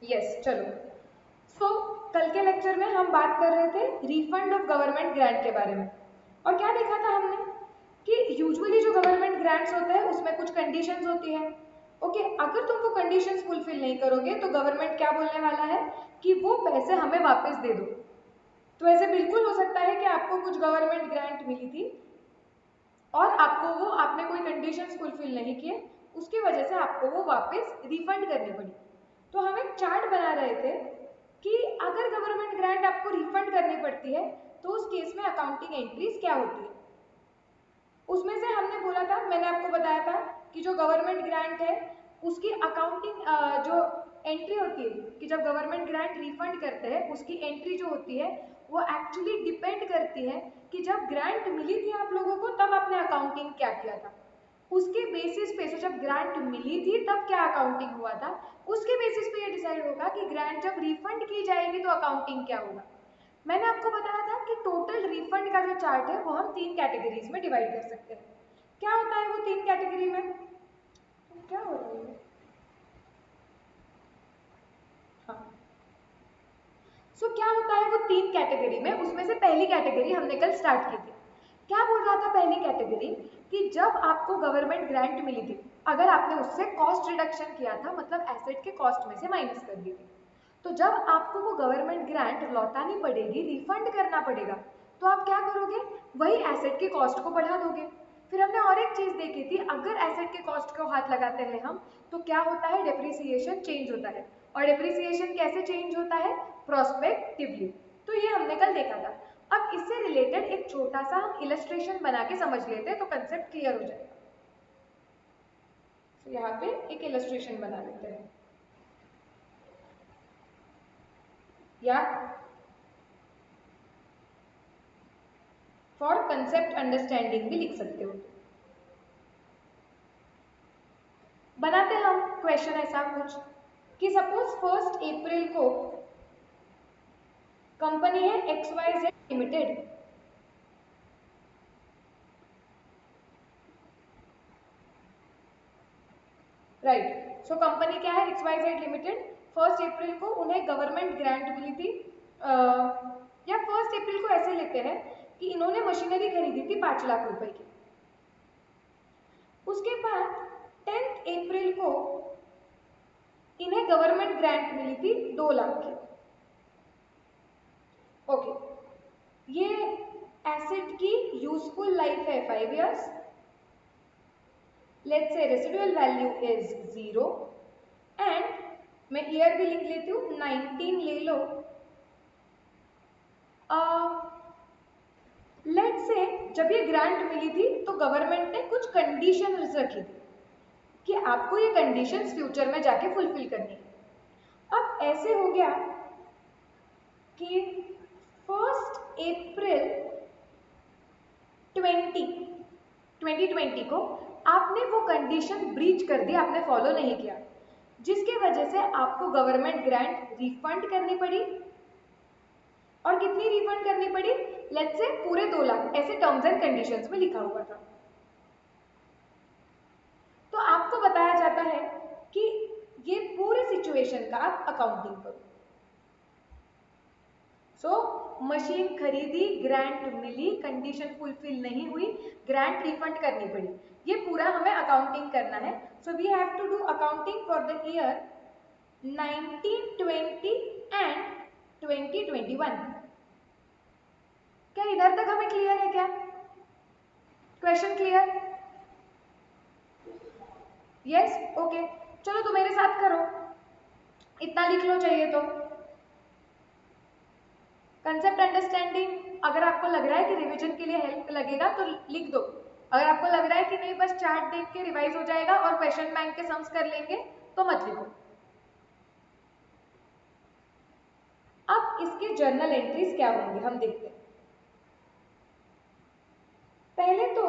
Yes, चलो। सो कल के लेक्चर में हम बात कर रहे थे रिफंड ऑफ गवर्नमेंट ग्रांट के बारे में। और क्या देखा था हमने कि यूजुअली जो गवर्नमेंट ग्रांट्स होते हैं उसमें कुछ कंडीशंस होती है। ओके, अगर तुम वो कंडीशंस फुलफिल नहीं करोगे तो गवर्नमेंट क्या बोलने वाला है कि वो पैसे हमें वापस दे दो। तो ऐसे बिल्कुल हो सकता है कि आपको कुछ गवर्नमेंट ग्रांट मिली थी और आपने कोई कंडीशंस फुलफिल नहीं किए, उसकी वजह से आपको वो वापस रिफंड करनी पड़ी। तो हम एक चार्ट बना रहे थे कि अगर गवर्नमेंट ग्रांट आपको रिफंड करनी पड़ती है तो उस केस में अकाउंटिंग एंट्रीज क्या होती है। उसमें से हमने बोला था, मैंने आपको बताया था कि जो गवर्नमेंट ग्रांट है उसकी अकाउंटिंग जो एंट्री होती है कि जब गवर्नमेंट ग्रांट रिफंड करते हैं उसकी एंट्री जो होती है वो एक्चुअली डिपेंड करती है कि जब ग्रांट मिली थी आप लोगों को तब आपने अकाउंटिंग क्या किया था। उसके बेसिस पे, तो जब ग्रांट मिली थी तब क्या अकाउंटिंग हुआ था, उसके बेसिस पे ये डिसाइड होगा कि ग्रांट जब रिफंड की जाएगी तो अकाउंटिंग क्या होगा। मैंने आपको बताया था कि टोटल रिफंड का जो चार्ट है वो हम 3 कैटेगरीज में डिवाइड कर सकते हैं। क्या होता है वो 3 कैटेगरी में? क्या हो रहा है? हाँ, क्या होता है वो 3 कैटेगरी में, उसमें से पहली कैटेगरी हमने कल स्टार्ट की थी। क्या बोल रहा था पहली कैटेगरी कि जब आपको गवर्नमेंट ग्रांट मिली थी, अगर आपने उससे कॉस्ट रिडक्शन किया था, मतलब एसेट के कॉस्ट में से माइनस कर दी थी, तो जब आपको वो गवर्नमेंट ग्रांट लौटानी पड़ेगी, रिफंड करना पड़ेगा, तो आप क्या करोगे? वही एसेट के कॉस्ट को बढ़ा दोगे। फिर हमने और एक चीज देखी थी, अगर एसेट के कॉस्ट को हाथ लगाते हैं हम तो क्या होता है? डेप्रिसिएशन चेंज होता है। और डेप्रिसिएशन कैसे चेंज होता है? प्रोस्पेक्टिवली। तो ये हमने कल देखा था। अब इससे रिलेटेड एक छोटा सा हम इलस्ट्रेशन बना के समझ लेते हैं तो कंसेप्ट क्लियर हो जाएगा। तो यहाँ पे एक इलस्ट्रेशन बना लेते हैं, या फॉर कंसेप्ट अंडरस्टैंडिंग भी लिख सकते हो। बनाते हैं हम क्वेश्चन ऐसा कुछ कि सपोज 1 अप्रैल को कंपनी है XYZ limited, right. So company क्या है? XYZ limited. 1 अप्रैल को उन्हें गवर्नमेंट ग्रांट मिली थी, या 1 अप्रैल को ऐसे लेते हैं कि इन्होंने मशीनरी खरीदी थी 5 लाख रुपए की। उसके बाद 10 अप्रैल को इन्हें गवर्नमेंट ग्रांट मिली थी 2 लाख की। ओके, ये एसेट की यूजफुल लाइफ है 5 years। Let's say residual value is 0 and मैं ईयर भी लिख लेती हूँ, 19 ले लो। लेट्स से जब ये ग्रांट मिली थी तो गवर्नमेंट ने कुछ कंडीशन रखी थी कि आपको ये कंडीशंस फ्यूचर में जाके फुलफिल करनी है। अब ऐसे हो गया कि 1 अप्रैल 2020 को आपने वो कंडीशन ब्रीच कर दी, आपने फॉलो नहीं किया, जिसकी वजह से आपको गवर्नमेंट ग्रांट रिफंड करनी पड़ी। और कितनी रिफंड करनी पड़ी? लेट्स से पूरे 2 लाख, ऐसे टर्म्स एंड कंडीशंस में लिखा हुआ था। तो आपको बताया जाता है कि ये पूरे सिचुएशन का आप अकाउंटिंग करो। मशीन खरीदी, ग्रांट मिली, कंडीशन फुलफिल नहीं हुई, ग्रांट रिफंड करनी पड़ी, ये पूरा हमें अकाउंटिंग करना है। So we have to do accounting for the year 1920 and 2021। क्या इधर तक हमें क्लियर है? क्या क्वेश्चन क्लियर? Yes, okay. चलो तो मेरे साथ करो, इतना लिख लो चाहिए तो। कंसेप्ट अंडरस्टैंडिंग अगर आपको लग रहा है कि रिवीजन के लिए हेल्प लगेगा तो लिख दो। अगर आपको लग रहा है कि नहीं बस चार्ट देख के रिवाइज हो जाएगा और क्वेश्चन बैंक के सम्स कर लेंगे तो मत लिखो। अब इसके जर्नल एंट्रीज क्या होंगे हम देखते हैं। पहले तो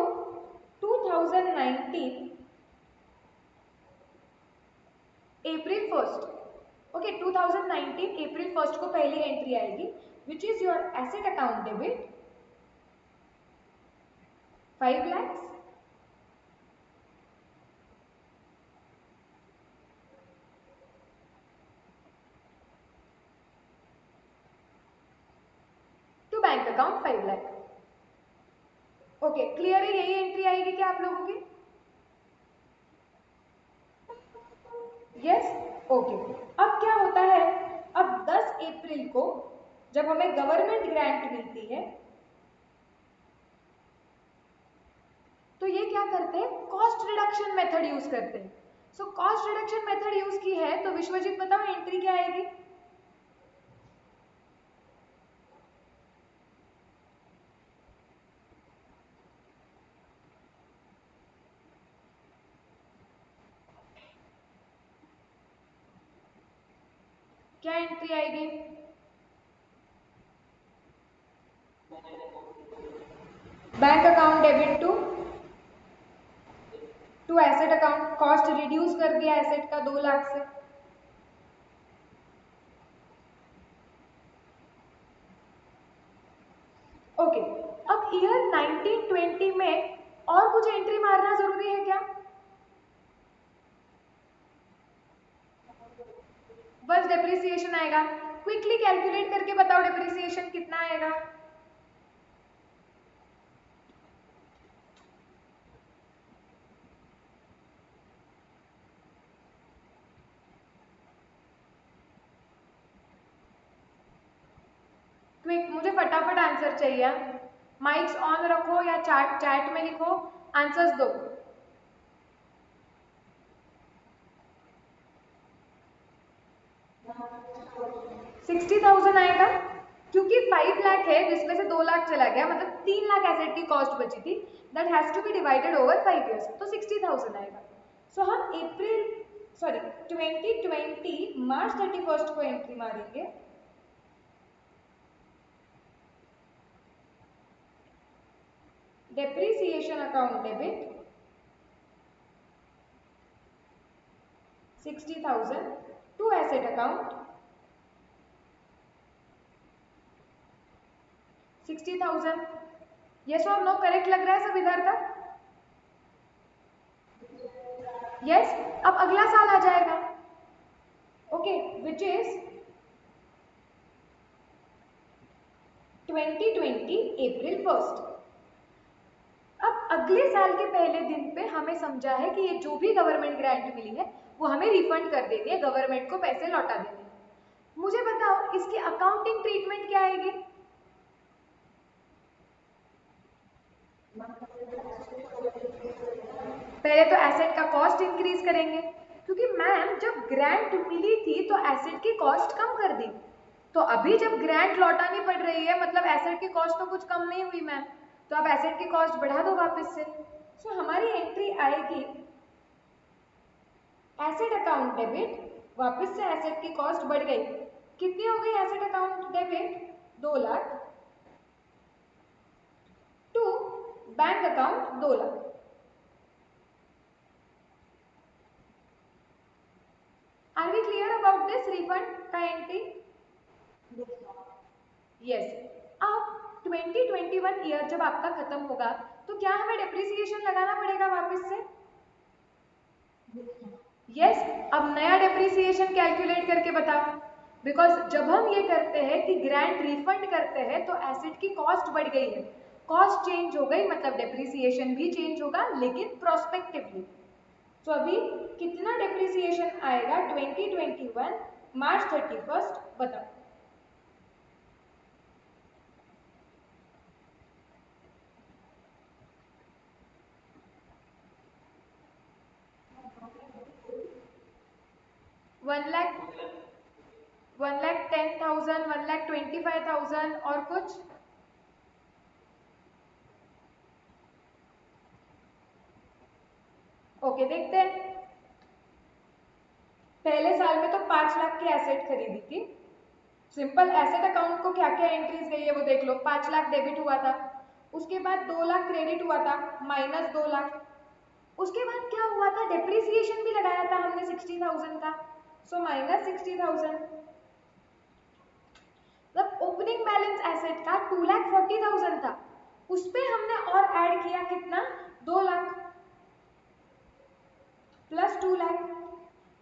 2019 अप्रैल 1, ओके, 2019 अप्रैल 1 को पहली एंट्री आएगी which is your asset account debit 5 lakhs। Account 5 lakh. Okay, clear है? यही एंट्री आएगी क्या आप लोगों की? Yes, okay. अब क्या होता है, अब 10 अप्रैल को जब हमें गवर्नमेंट ग्रांट मिलती है तो ये क्या करते हैं, कॉस्ट रिडक्शन मेथड यूज करते हैं। So cost reduction method use की है तो विश्वजीत बताओ एंट्री क्या आएगी? क्या एंट्री आएगी? Bank account debit to asset account, cost reduce कर दिया एसेट का 2 लाख से। ओके, अब ईयर 1920 में और कुछ एंट्री मारना जरूरी है क्या? बस डेप्रिसिएशन आएगा। क्विकली कैलकुलेट करके बताओ डेप्रिसिएशन कितना आएगा? क्विक, मुझे फटाफट आंसर चाहिए। माइक्स ऑन रखो या चैट में लिखो, आंसर्स दो। 60,000 आएगा क्योंकि 5 लाख है जिसमें से 2 लाख चला गया, मतलब 3 लाख एसेट की कॉस्ट बची थी, that has to be divided over 5 years, तो 60,000 आएगा। सो हम अप्रैल 2020 मार्च 31 को एंट्री मारेंगे। Depreciation account debit 60,000 to asset account 60,000। Yes और नो करेक्ट लग रहा है सब इधर तक? यस, अब अगला साल आ जाएगा। ओके, विच इज 2020 अप्रैल 1। अब अगले साल के पहले दिन पे हमें समझा है कि ये जो भी गवर्नमेंट ग्रांट मिली है वो हमें रिफंड कर देनी है, गवर्नमेंट को पैसे लौटा देने हैं। मुझे बताओ इसकी अकाउंटिंग ट्रीटमेंट क्या आएगी? पहले तो एसेट का कॉस्ट इंक्रीज करेंगे क्योंकि मैम जब ग्रांट मिली थी तो एसेट की कॉस्ट कम कर दी, तो अभी जब ग्रांट लौटानी पड़ रही है मतलब एसेट की कॉस्ट तो कुछ कम नहीं हुई मैम, तो आप एसेट की कॉस्ट बढ़ा दो वापस से। सो हमारी एंट्री आएगी एसेट अकाउंट डेबिट, वापस से एसेट की कॉस्ट बढ़ गई, कितनी हो गई asset account debit? 2 lakh to bank account 2 lakh. Are we clear about this refund का एंट्री? यस। अब 2021 ईयर जब आपका खत्म होगा तो क्या हमें डेप्रिसिएशन लगाना पड़ेगा वापस से? यस, अब नया डेप्रिसिएशन कैलकुलेट करके बताओ, बिकॉज जब हम ये करते हैं कि ग्रांट रिफंड करते हैं तो एसेट की कॉस्ट बढ़ गई है, कॉस्ट चेंज हो गई मतलब डेप्रिसिएशन भी चेंज होगा लेकिन प्रोस्पेक्टिवली। तो अभी कितना डेप्रिसिएशन आएगा 2021 मार्च 31 बताओ? वन लाख 1,10,000, 1,25,000 और कुछ? ओके, देखते हैं। पहले साल में तो 5 लाख की एसेट खरीदी थी। सिंपल एसेट अकाउंट को क्या क्या एंट्रीज गई है वो देख लो। 5 लाख डेबिट हुआ था, उसके बाद 2 लाख क्रेडिट हुआ था, माइनस 2 लाख। उसके बाद क्या हुआ था, डेप्रिसिएशन भी लगाया था हमने 60,000 का, सो माइनस 60,000। मतलब ओपनिंग बैलेंस एसेट का 2,40,000 था, उस पे हमने और ऐड किया कितना, 2 लाख प्लस 2 लाख,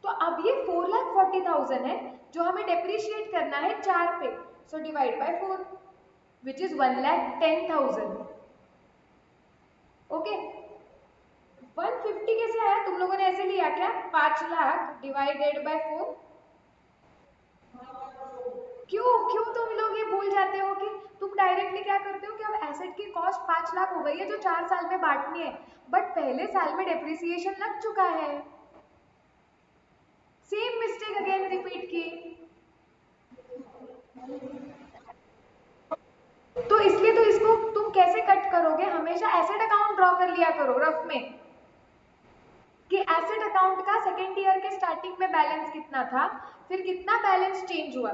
तो अब ये 4,40,000 है जो हमें डेप्रिशिएट करना है 4 पे, so divide by 4। Which is 1,10,000। Okay, 150 कैसे आया? तुम लोगों ने ऐसे लिया क्या? 5 लाख डिवाइडेड बाय 4? क्यों क्यों तुम लोग ये भूल जाते हो कि तुम डायरेक्टली क्या करते हो कि अब एसेट की कॉस्ट 5 लाख हो गई है जो 4 साल में बांटनी है, बट पहले साल में डेप्रिसिएशन लग चुका है। सेम मिस्टेक अगेन रिपीट की। तो इसलिए तो इसको तुम कैसे कट करोगे? हमेशा एसेट अकाउंट ड्रॉ कर लिया करो रफ में कि एसेट अकाउंट का सेकेंड ईयर के स्टार्टिंग में बैलेंस कितना था, फिर कितना बैलेंस चेंज हुआ।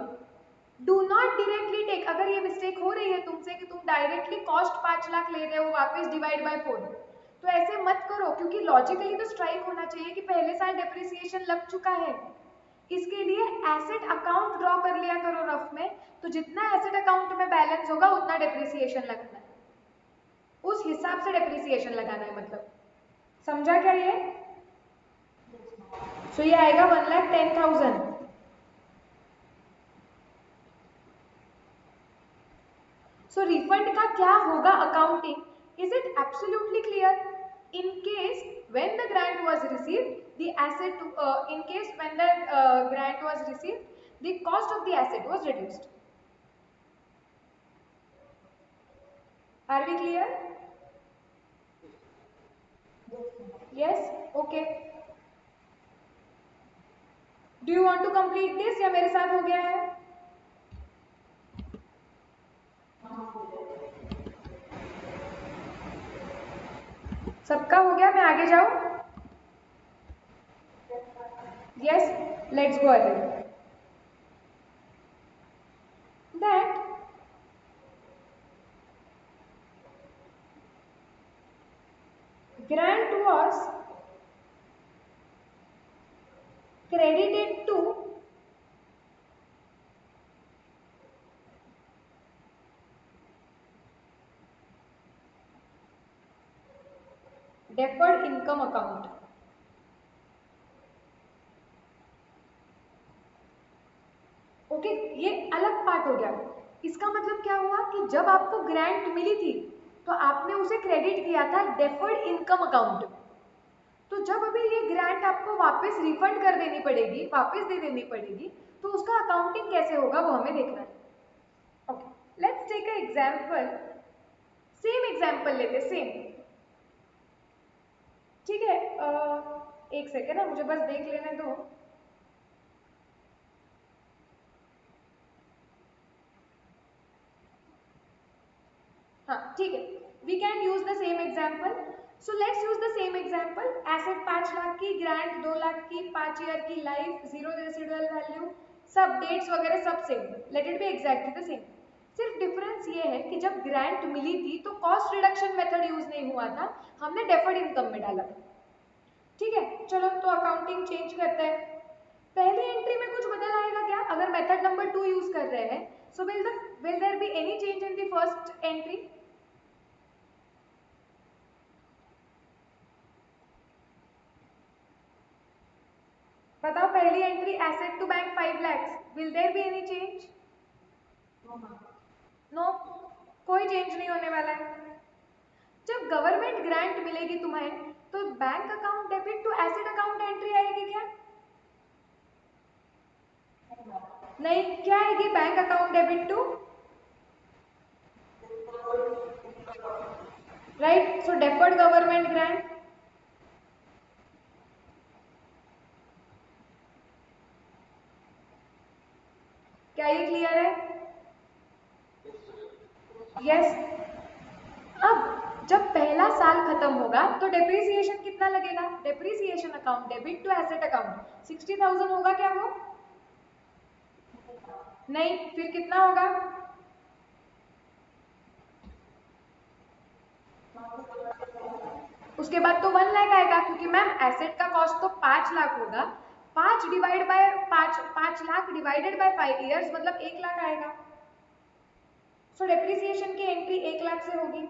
डू नॉट डायरेक्टली टेक, अगर ये मिस्टेक हो रही है तुमसे कि तुम डायरेक्टली कॉस्ट 5 लाख ले रहे हो वापस डिवाइड बाय 4, तो ऐसे मत करो, क्योंकि लॉजिकली तो स्ट्राइक होना चाहिए कि पहले साल डेप्रिसिएशन लग चुका है। इसके लिए एसेट अकाउंट ड्रॉ कर लिया करो रफ में, तो जितना एसेट अकाउंट में बैलेंस होगा उतना डेप्रिसिएशन लगना है, उस हिसाब से डेप्रिसिएशन लगाना है। मतलब समझा क्या ये? सो ये आएगा 1,10,000। सो रिफंड का क्या होगा accounting? Is it absolutely clear? In case when the grant was received, the asset in case when the grant was received, the cost of the asset was reduced. Are we clear? Yes? Okay. Do you want to complete this या मेरे साथ हो गया है? सबका हो गया? मैं आगे जाऊं? Yes, let's go ahead. That grant was credited to deferred income account. Okay, ये अलग पार्ट हो गया। इसका मतलब क्या हुआ कि जब आपको ग्रांट मिली थी तो आपने उसे क्रेडिट किया था डेफर्ड इनकम अकाउंट। तो जब अभी ये ग्रांट आपको वापस रिफंड कर देनी पड़ेगी, वापस दे देनी पड़ेगी, तो उसका अकाउंटिंग कैसे होगा वो हमें देखना है। Okay, let's take a example. Same example लेते, सेम। ठीक है, एक सेकेंड ना, मुझे बस देख लेने दो। हाँ ठीक है, we can use the same example. So let's use the same example. Asset 5 lakh की, ग्रांट 2 लाख की, 5 ईयर की लाइफ, जीरो रेसिडुअल वैल्यू, सब डेट्स वगैरह सब same, let it be exactly the same. सिर्फ डिफरेंस ये है कि जब ग्रांट मिली थी तो कॉस्ट रिडक्शन मेथड यूज नहीं हुआ था, हमने डेफर्ड इनकम में डाला। ठीक है, चलो तो अकाउंटिंग चेंज करते हैं। पहली एंट्री में कुछ बदल आएगा क्या अगर मेथड नंबर 2 यूज कर रहे हैं? So will there be any change in the first entry? बताओ, पहली entry asset to bank 5 lakhs, will there be any change? No, कोई चेंज नहीं होने वाला है। जब गवर्नमेंट ग्रांट मिलेगी तुम्हें तो bank account debit to asset account entry आएगी क्या? नहीं, क्या आएगी? Bank account debit to, right? So deferred government grant. क्या ये क्लियर है? यस। अब जब पहला साल खत्म होगा तो डेप्रिसिएशन कितना लगेगा? Depreciation account debit to asset account 60,000 होगा क्या वो? नहीं, फिर कितना होगा? उसके बाद तो 1 लाख आएगा, क्योंकि मैम एसेट का कॉस्ट तो 5 लाख होगा। 5 divide by 5 lakh divided by 5 years मतलब 1 लाख आएगा। सो डेप्रिसिएशन की एंट्री 1 लाख से होगी।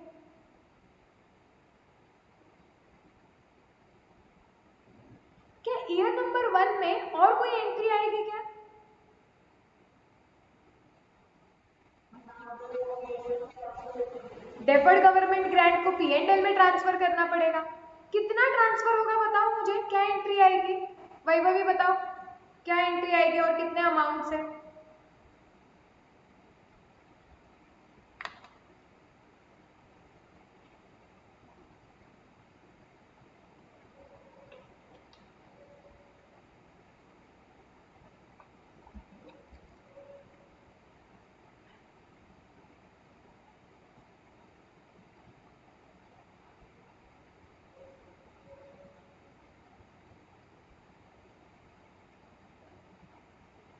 क्या ईयर नंबर 1 में और कोई एंट्री आएगी क्या? डेफर्ड गवर्नमेंट ग्रांट को P&L में ट्रांसफर करना पड़ेगा। कितना ट्रांसफर होगा बताओ मुझे, क्या एंट्री आएगी? वैभवी बताओ क्या एंट्री आएगी और कितने अमाउंट से?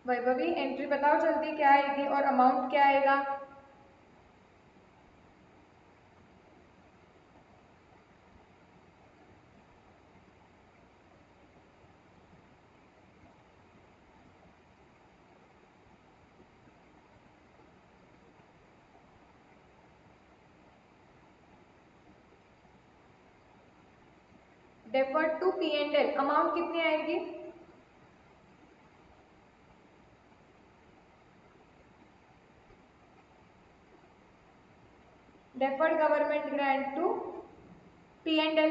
वैभवी एंट्री बताओ जल्दी, क्या आएगी और अमाउंट क्या आएगा? डेफर्ड टू P&L अमाउंट कितनी आएगी? Deferred government grant to P&L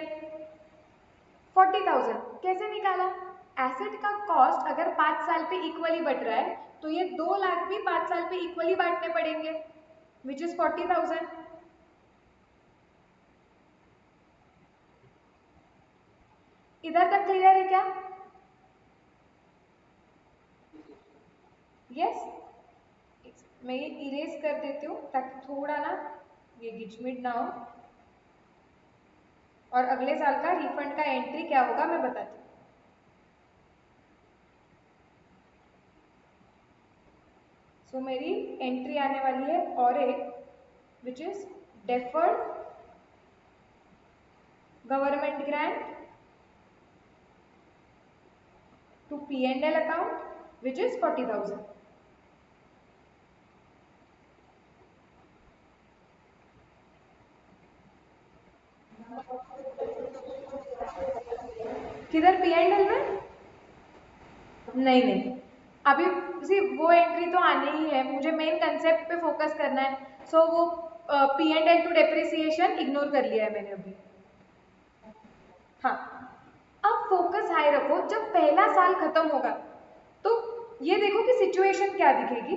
40,000। कैसे निकाला? एसेट का कॉस्ट अगर 5 साल पे इक्वली बढ़ रहा है तो ये 2 लाख भी 5 साल पे इक्वली बांटने पड़ेंगे, विच इज 40,000। इधर तक क्लियर है क्या? यस, मैं ये इरेज कर देती हूँ ताकि थोड़ा ना ये गिचमिट ना हो, और अगले साल का रिफंड का एंट्री क्या होगा मैं बताती हूँ। सो मेरी एंट्री आने वाली है और एक which is deferred government grant to P&L account which is 40,000। किधर P&L में? नहीं नहीं, अभी सी वो एंट्री तो आनी ही है, मुझे मेन कंसेप्ट पे फोकस करना है। सो वो P&L टू डेप्रिसिएशन इग्नोर कर लिया है मैंने अभी। हाँ, अब फोकस हाई रखो, जब पहला साल खत्म होगा तो ये देखो कि सिचुएशन क्या दिखेगी।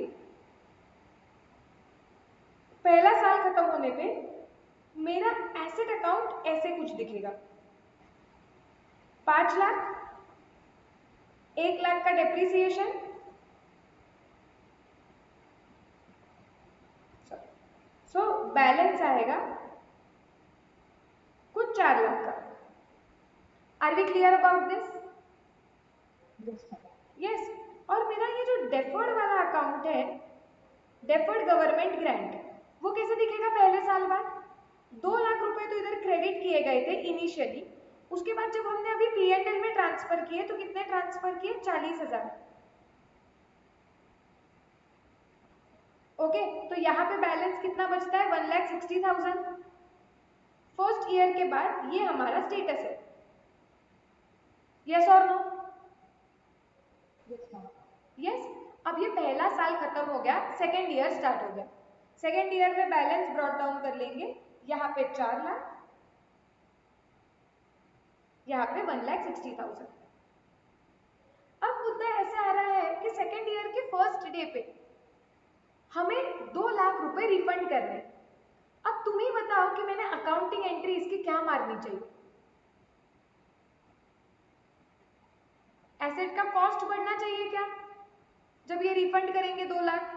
पहला साल खत्म होने पे मेरा एसेट अकाउंट ऐसे कुछ दिखेगा, 5 लाख, 1 लाख का डेप्रिसिएशन, सो बैलेंस आएगा कुछ 4 लाख का। Are we clear about this? Yes. और मेरा ये जो डेफर्ड वाला अकाउंट है, डेफर्ड गवर्नमेंट ग्रांट, वो कैसे दिखेगा पहले साल बाद? 2 लाख रुपए तो इधर क्रेडिट किए गए थे इनिशियली, उसके बाद जब हमने अभी P&L में ट्रांसफर किए तो कितने ट्रांसफर किए? 40,000। ओके, तो यहाँ पे बैलेंस कितना बचता है? 1,60,000। फर्स्ट ईयर के बाद ये हमारा स्टेटस है, यस और नो? यस। अब ये पहला साल खत्म हो गया, सेकेंड ईयर स्टार्ट हो गया। सेकेंड ईयर में बैलेंस ब्रॉट डाउन कर लेंगे, यहाँ पे 4 लाख, यहाँ पे 1,60,000। अब मुद्दा ऐसा आ रहा है कि सेकेंड ईयर के फर्स्ट डे पे हमें 2 लाख रुपए रिफंड करने। अब तुम ही बताओ कि मैंने अकाउंटिंग एंट्री इसकी क्या मारनी चाहिए? एसेट का कॉस्ट बढ़ना चाहिए क्या जब ये रिफंड करेंगे 2 लाख?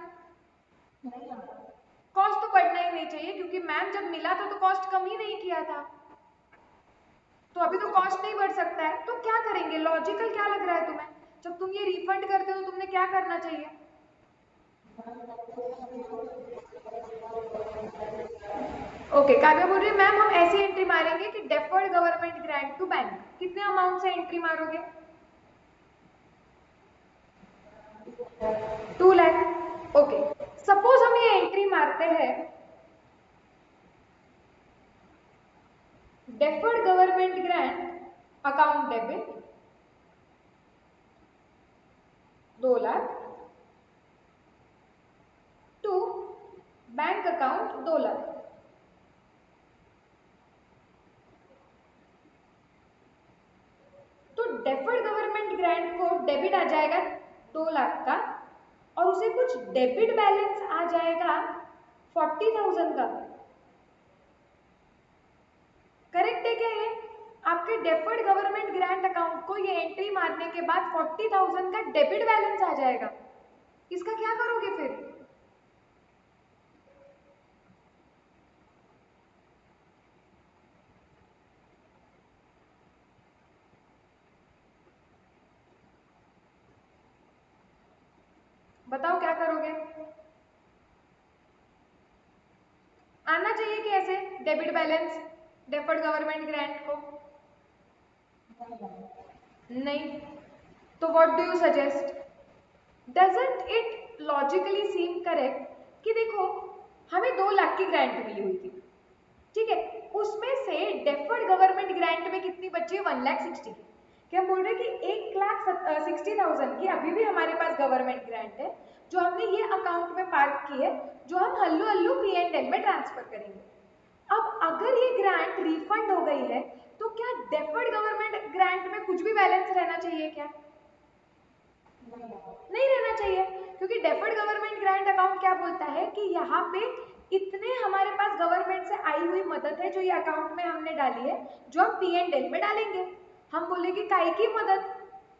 कॉस्ट तो बढ़ना ही नहीं चाहिए, क्योंकि मैम जब मिला था तो कॉस्ट कम ही नहीं किया था, तो अभी तो कॉस्ट नहीं बढ़ सकता है। तो क्या करेंगे? लॉजिकल क्या लग रहा है तुम्हें? जब तुम ये रिफंड करते हो तो तुमने क्या करना चाहिए? ओके, काव्या बोल रही है मैम हम ऐसी एंट्री मारेंगे कि deferred government grant to bank. कितने अमाउंट से एंट्री मारोगे? 2 लाख। ओके, सपोज हम ये एंट्री मारते हैं, deferred government grant account debit 2 lakh to bank account 2 lakh. Grant को डेबिट आ जाएगा 2 लाख का और उसे कुछ डेबिट बैलेंस आ जाएगा 40,000 का। करेक्ट है क्या ये? आपके डेफर्ड गवर्नमेंट ग्रांट अकाउंट को ये एंट्री मारने के बाद 40,000 का डेबिट बैलेंस आ जाएगा। इसका क्या करोगे फिर? बताओ क्या करोगे? आना चाहिए कैसे debit balance deferred government grant को? नहीं। तो what do you suggest? Doesn't it logically seem correct कि देखो हमें 2 लाख की ग्रांट मिली हुई थी, ठीक है, उसमें से डेफर्ड गवर्नमेंट ग्रांट में कितनी बची है? 1,60,000 की। क्या हम बोल रहे हैं कि 1,60,000 की अभी भी हमारे पास गवर्नमेंट ग्रांट है जो हमने ये अकाउंट में पार्क की है, जो हम हल्लू हल्लू P&L में ट्रांसफर करेंगे। अब अगर ये ग्रांट रिफंड हो गई है तो क्या डेफर्ड गवर्नमेंट ग्रांट में कुछ भी बैलेंस रहना चाहिए क्या? नहीं रहना चाहिए, क्योंकि डेफर्ड गवर्नमेंट ग्रांट अकाउंट क्या बोलता है कि यहाँ पे इतने हमारे पास गवर्नमेंट से आई हुई मदद है जो ये अकाउंट में हमने डाली है, जो हम P&L में डालेंगे। हम बोले कि काहे की मदद,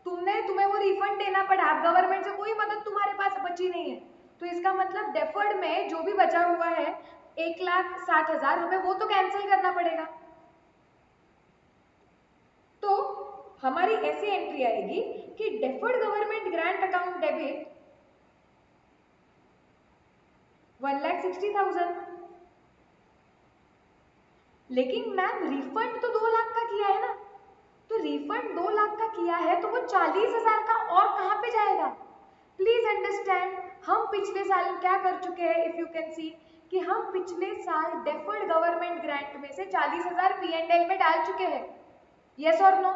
तुम्हें वो रिफंड देना पड़ा, अब गवर्नमेंट से कोई मदद तुम्हारे पास बची नहीं है, तो इसका मतलब डेफर्ड में जो भी बचा हुआ है 1,60,000 हमें वो तो कैंसिल करना पड़ेगा। तो हमारी ऐसी एंट्री आएगी कि deferred government grant account debit 1,60,000। लेकिन मैम रिफंड तो 2 लाख का किया है ना, तो रिफंड 2 लाख का किया है तो वो 40,000 का और कहाँ पे जाएगा? प्लीज अंडरस्टैंड, हम पिछले साल क्या कर चुके हैं, इफ यू कैन सी, कि हम पिछले साल डेफर्ड गवर्नमेंट ग्रांट में से 40,000 P&L में डाल चुके हैं। यस और नो?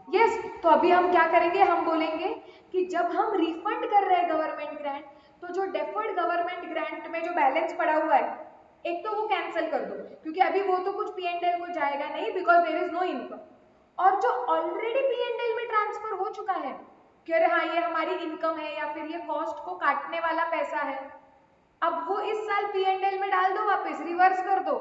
यस। तो अभी हम क्या करेंगे, हम बोलेंगे कि जब हम रिफंड कर रहे हैं गवर्नमेंट ग्रांट, तो जो डेफर्ड गवर्नमेंट ग्रांट में जो बैलेंस पड़ा हुआ है एक तो वो कैंसिल कर दो, क्योंकि अभी वो तो कुछ P&L को जाएगा नहीं, because there is no income. और जो ऑलरेडी P&L में ट्रांसफर हो चुका है कि अरे हाँ ये हमारी इनकम है या फिर ये कॉस्ट को काटने वाला पैसा है, अब वो इस साल P&L में डाल दो, वापस रिवर्स कर दो।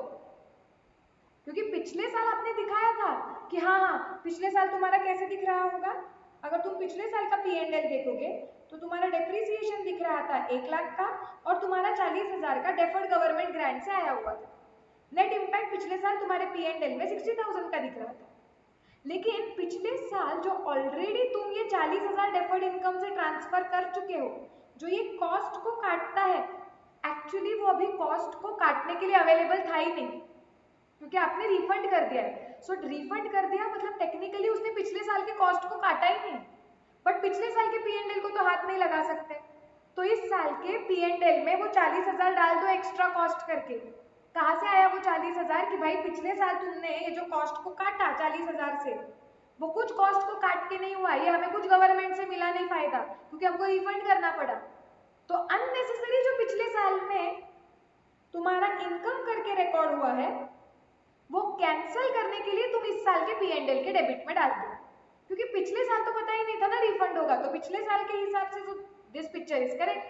क्योंकि पिछले साल आपने दिखाया था कि हाँ हाँ, पिछले साल तुम्हारा कैसे दिख रहा होगा, अगर तुम पिछले साल का P&L देखोगे तो तुम्हारा डेप्रिसिएशन दिख रहा था 1 लाख का और तुम्हारा 40,000 का डेफर्ड गवर्नमेंट ग्रांट से आया हुआ था। नेट इम्पैक्ट पिछले साल तुम्हारे P&L में 60,000 का दिख रहा था। लेकिन पिछले साल जो ऑलरेडी तुम ये 40,000 डेफर्ड इनकम से ट्रांसफर कर चुके हो, जो ये कॉस्ट को काटता है, एक्चुअली वो अभी कॉस्ट को काटने के लिए अवेलेबल था ही नहीं, क्योंकि आपने रिफंड कर दिया है। सो रिफंड कर दिया मतलब टेक्निकली उसने पिछले साल के कॉस्ट को काटा ही नहीं, बट पिछले साल के P&L को तो हाथ नहीं लगा सकते, तो इस साल के P&L में वो 40,000 डाल दो एक्स्ट्रा कॉस्ट करके। कहाँ से आया वो 40,000 कि भाई पिछले साल तुमने ये जो कॉस्ट को काटा 40,000 से, वो कुछ कॉस्ट को काट के नहीं हुआ, ये हमें कुछ गवर्नमेंट से मिला नहीं फायदा, क्योंकि हमको रिफंड करना पड़ा। तो अननेसेसरी जो पिछले साल में तुम्हारा इनकम करके रिकॉर्ड हुआ है वो कैंसिल करने के लिए तुम इस साल के P&L के डेबिट में डाल दो, क्योंकि पिछले साल तो पता ही नहीं था ना रिफंड होगा, तो पिछले साल के हिसाब से तो this picture is correct.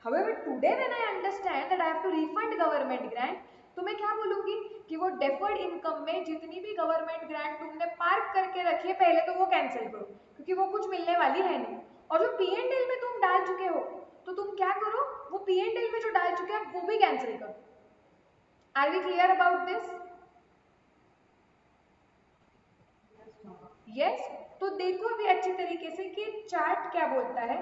However, today when I understand that I have to refund government grant, तो मैं क्या बोलूंगी कि वो डेफर्ड इनकम में जितनी भी गवर्नमेंट ग्रांट तुमने पार्क करके रखी है पहले तो वो कैंसिल करो, क्योंकि वो कुछ मिलने वाली है नहीं, और जो P&L में तुम डाल चुके हो तो तुम क्या करो, वो P&L में जो डाल चुके हो वो भी कैंसिल करो। Are we clear about this? Yes. तो देखो अभी अच्छी तरीके से कि चार्ट क्या बोलता है।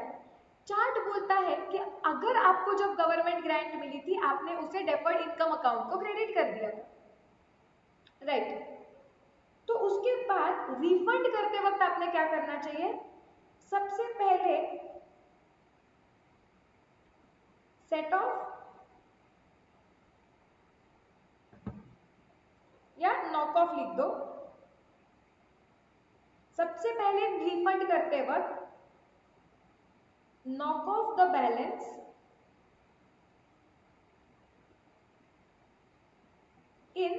चार्ट बोलता है कि अगर आपको जब गवर्नमेंट ग्रांट मिली थी आपने उसे डेफर्ड इनकम अकाउंट को क्रेडिट कर दिया था, राइट। तो उसके बाद रिफंड करते वक्त आपने क्या करना चाहिए, सबसे पहले सेट ऑफ या नॉक ऑफ लिख दो। सबसे पहले रिफंड करते वक्त knock off the balance in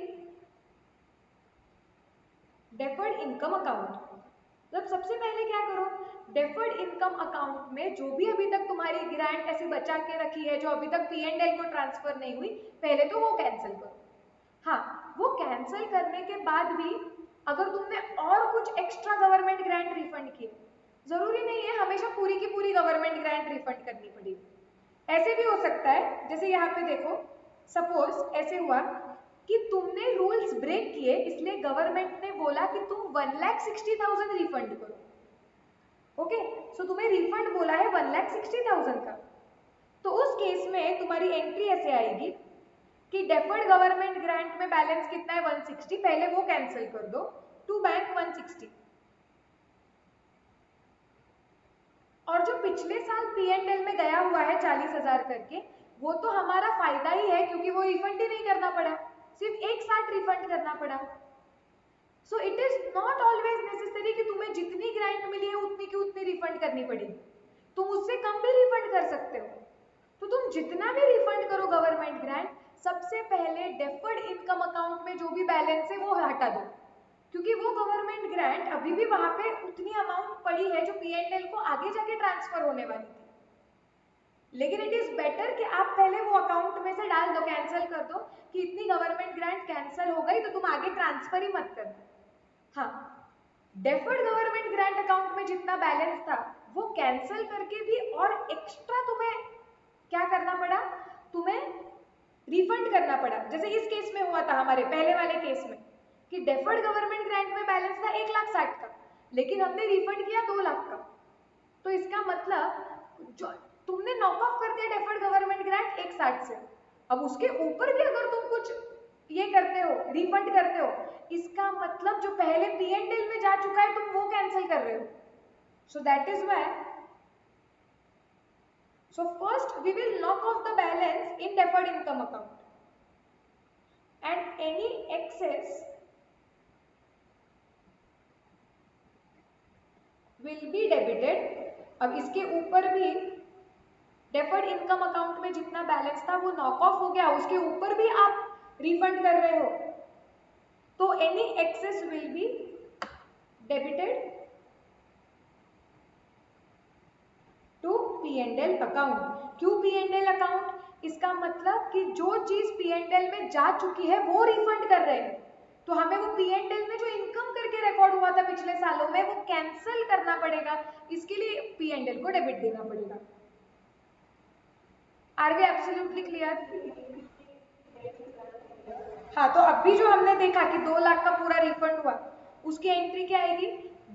deferred income account। तो अब सबसे पहले क्या करो, डेफर्ड इनकम अकाउंट में जो भी अभी तक तुम्हारी ग्रांट ऐसी बचा के रखी है, जो अभी तक P&L को ट्रांसफर नहीं हुई, पहले तो वो कैंसिल करो। हाँ, वो कैंसिल करने के बाद भी अगर तुमने और कुछ एक्स्ट्रा गवर्नमेंट ग्रांट रिफंड किए, जरूरी नहीं है हमेशा पूरी की पूरी गवर्नमेंट ग्रांट रिफंड करनी पड़ेगी। ऐसे भी हो सकता है, जैसे यहाँ पे देखो, सपोज ऐसे हुआ कि तुमने रूल्स ब्रेक किए, इसलिए गवर्नमेंट ने बोला कि तुम 1,60,000 रिफंड करो। ओके, सो तुम्हें रिफंड बोला है 1,60,000 का, तो उस केस में तुम्हारी एंट्री ऐसे आएगी कि डेफर्ड गवर्नमेंट ग्रांट में बैलेंस कितना है 160, पहले वो कैंसिल कर दो, टू बैंक 160। और जो पिछले साल P&L में गया हुआ है 40,000 करके, वो तो हमारा फायदा ही है क्योंकि वो रिफंड ही नहीं करना पड़ा, सिर्फ एक साथ रिफंड करना पड़ा। So it is not always necessary कि तुम्हें जितनी ग्रांट मिली है उतनी की उतनी रिफंड करनी पड़ेगी, तुम उससे कम भी रिफंड कर सकते हो। तो तुम जितना भी रिफंड करो गवर्नमेंट ग्रांट, सबसे पहले डेफर्ड इनकम अकाउंट में जो भी बैलेंस है वो हटा दो, क्योंकि वो गवर्नमेंट ग्रांट अभी भी वहां पे उतनी अमाउंट पड़ी है जो P&L को आगे जाके ट्रांसफर होने वाली थी। लेकिन इट इज बेटर कि आप पहले वो अकाउंट में से डाल दो, कैंसिल कर दो कि इतनी गवर्नमेंट ग्रांट कैंसिल हो गई तो तुम आगे ट्रांसफर ही मत करना। हाँ, डेफर्ड गवर्नमेंट ग्रांट अकाउंट में जितना बैलेंस था वो कैंसिल करके भी और एक्स्ट्रा तुम्हें क्या करना पड़ा, तुम्हें रिफंड करना पड़ा। जैसे इस केस में हुआ था, हमारे पहले वाले केस में, कि डेफर्ड गवर्नमेंट ग्रांट में बैलेंस था 1,60,000 का, लेकिन हमने रिफंड किया 2 लाख का। तो इसका मतलब जो तुमने नॉक ऑफ कर दिया डेफर्ड गवर्नमेंट ग्रांट 1,60 से, अब उसके ऊपर भी अगर तुम कुछ ये करते हो, रिफंड करते हो, इसका मतलब जो पहले P&L में जा चुका है तुम वो कैंसिल कर रहे हो। So that is why, so first we will knock off the balance in deferred income account and any excess will be debited। अब इसके ऊपर भी डेफर्ड इनकम अकाउंट में जितना बैलेंस था वो नॉक ऑफ हो गया, उसके ऊपर भी आप रिफंड कर रहे हो, तो any excess will be debited to P&L account. क्यों P&L अकाउंट? इसका मतलब कि जो चीज P&L में जा चुकी है वो रिफंड कर रहे हैं, तो हमें वो P&L में जो इनकम करके रिकॉर्ड हुआ था पिछले सालों में वो कैंसिल करना पड़ेगा, इसके लिए P&L को डेबिट देना पड़ेगा। Are we absolutely clear? हाँ, तो अभी जो हमने देखा कि 2 लाख का पूरा रिफंड हुआ, उसकी एंट्री क्या आएगी,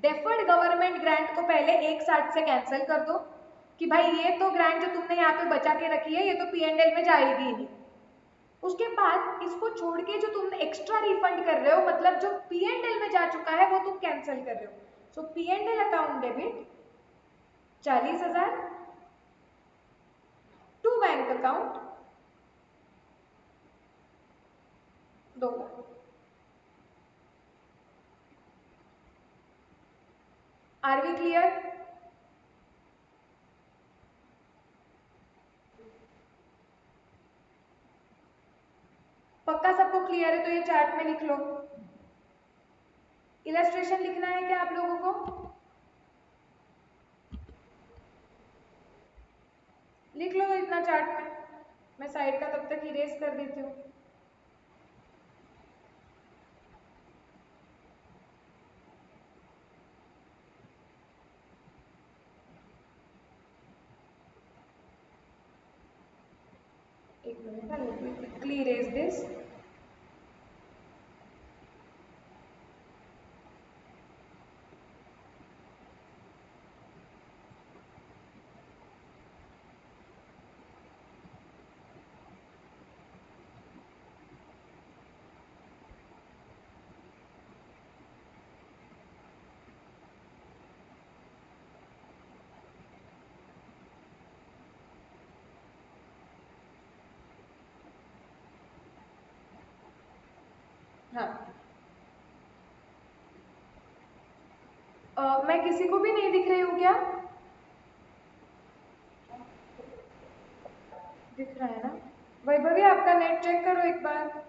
डेफर्ड गवर्नमेंट ग्रांट को पहले 1,60 से कैंसिल कर दो कि भाई ये तो ग्रांट जो तुमने यहाँ पे बचा के रखी है ये तो P&L में जाएगी ही नहीं। उसके बाद इसको छोड़ के जो तुम एक्स्ट्रा रिफंड कर रहे हो, मतलब जो P&L में जा चुका है वो तुम कैंसिल कर रहे हो। So P&L account debit 40,000 to bank account 2 lakh. Are we clear? पक्का सबको क्लियर है? तो ये चार्ट में लिख लो। इलस्ट्रेशन लिखना है क्या आप लोगों को? लिख लो इतना चार्ट में, मैं साइड का तब तक इरेज कर देती हूँ। एक minute, let me quickly erase this. हाँ, मैं किसी को भी नहीं दिख रही हूँ क्या? दिख रहा है ना? वैभवी आपका नेट चेक करो एक बार।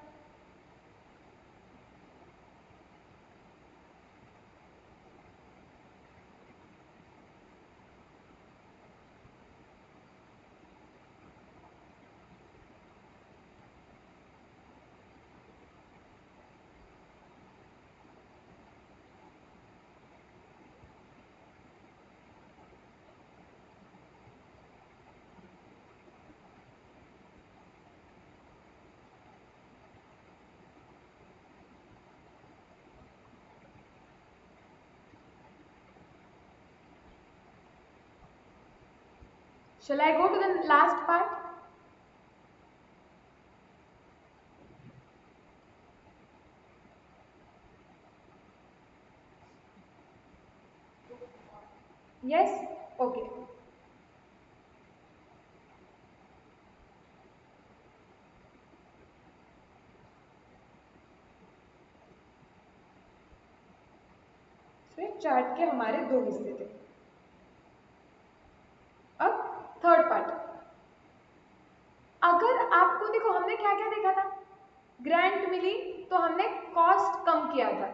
Shall I go to the last part? Yes? Okay. फिर चार्ट के हमारे दो हिस्से थे। अब थर्ड पार्ट, अगर आपको देखो हमने क्या क्या देखा था, ग्रांट मिली तो हमने कॉस्ट कम किया था,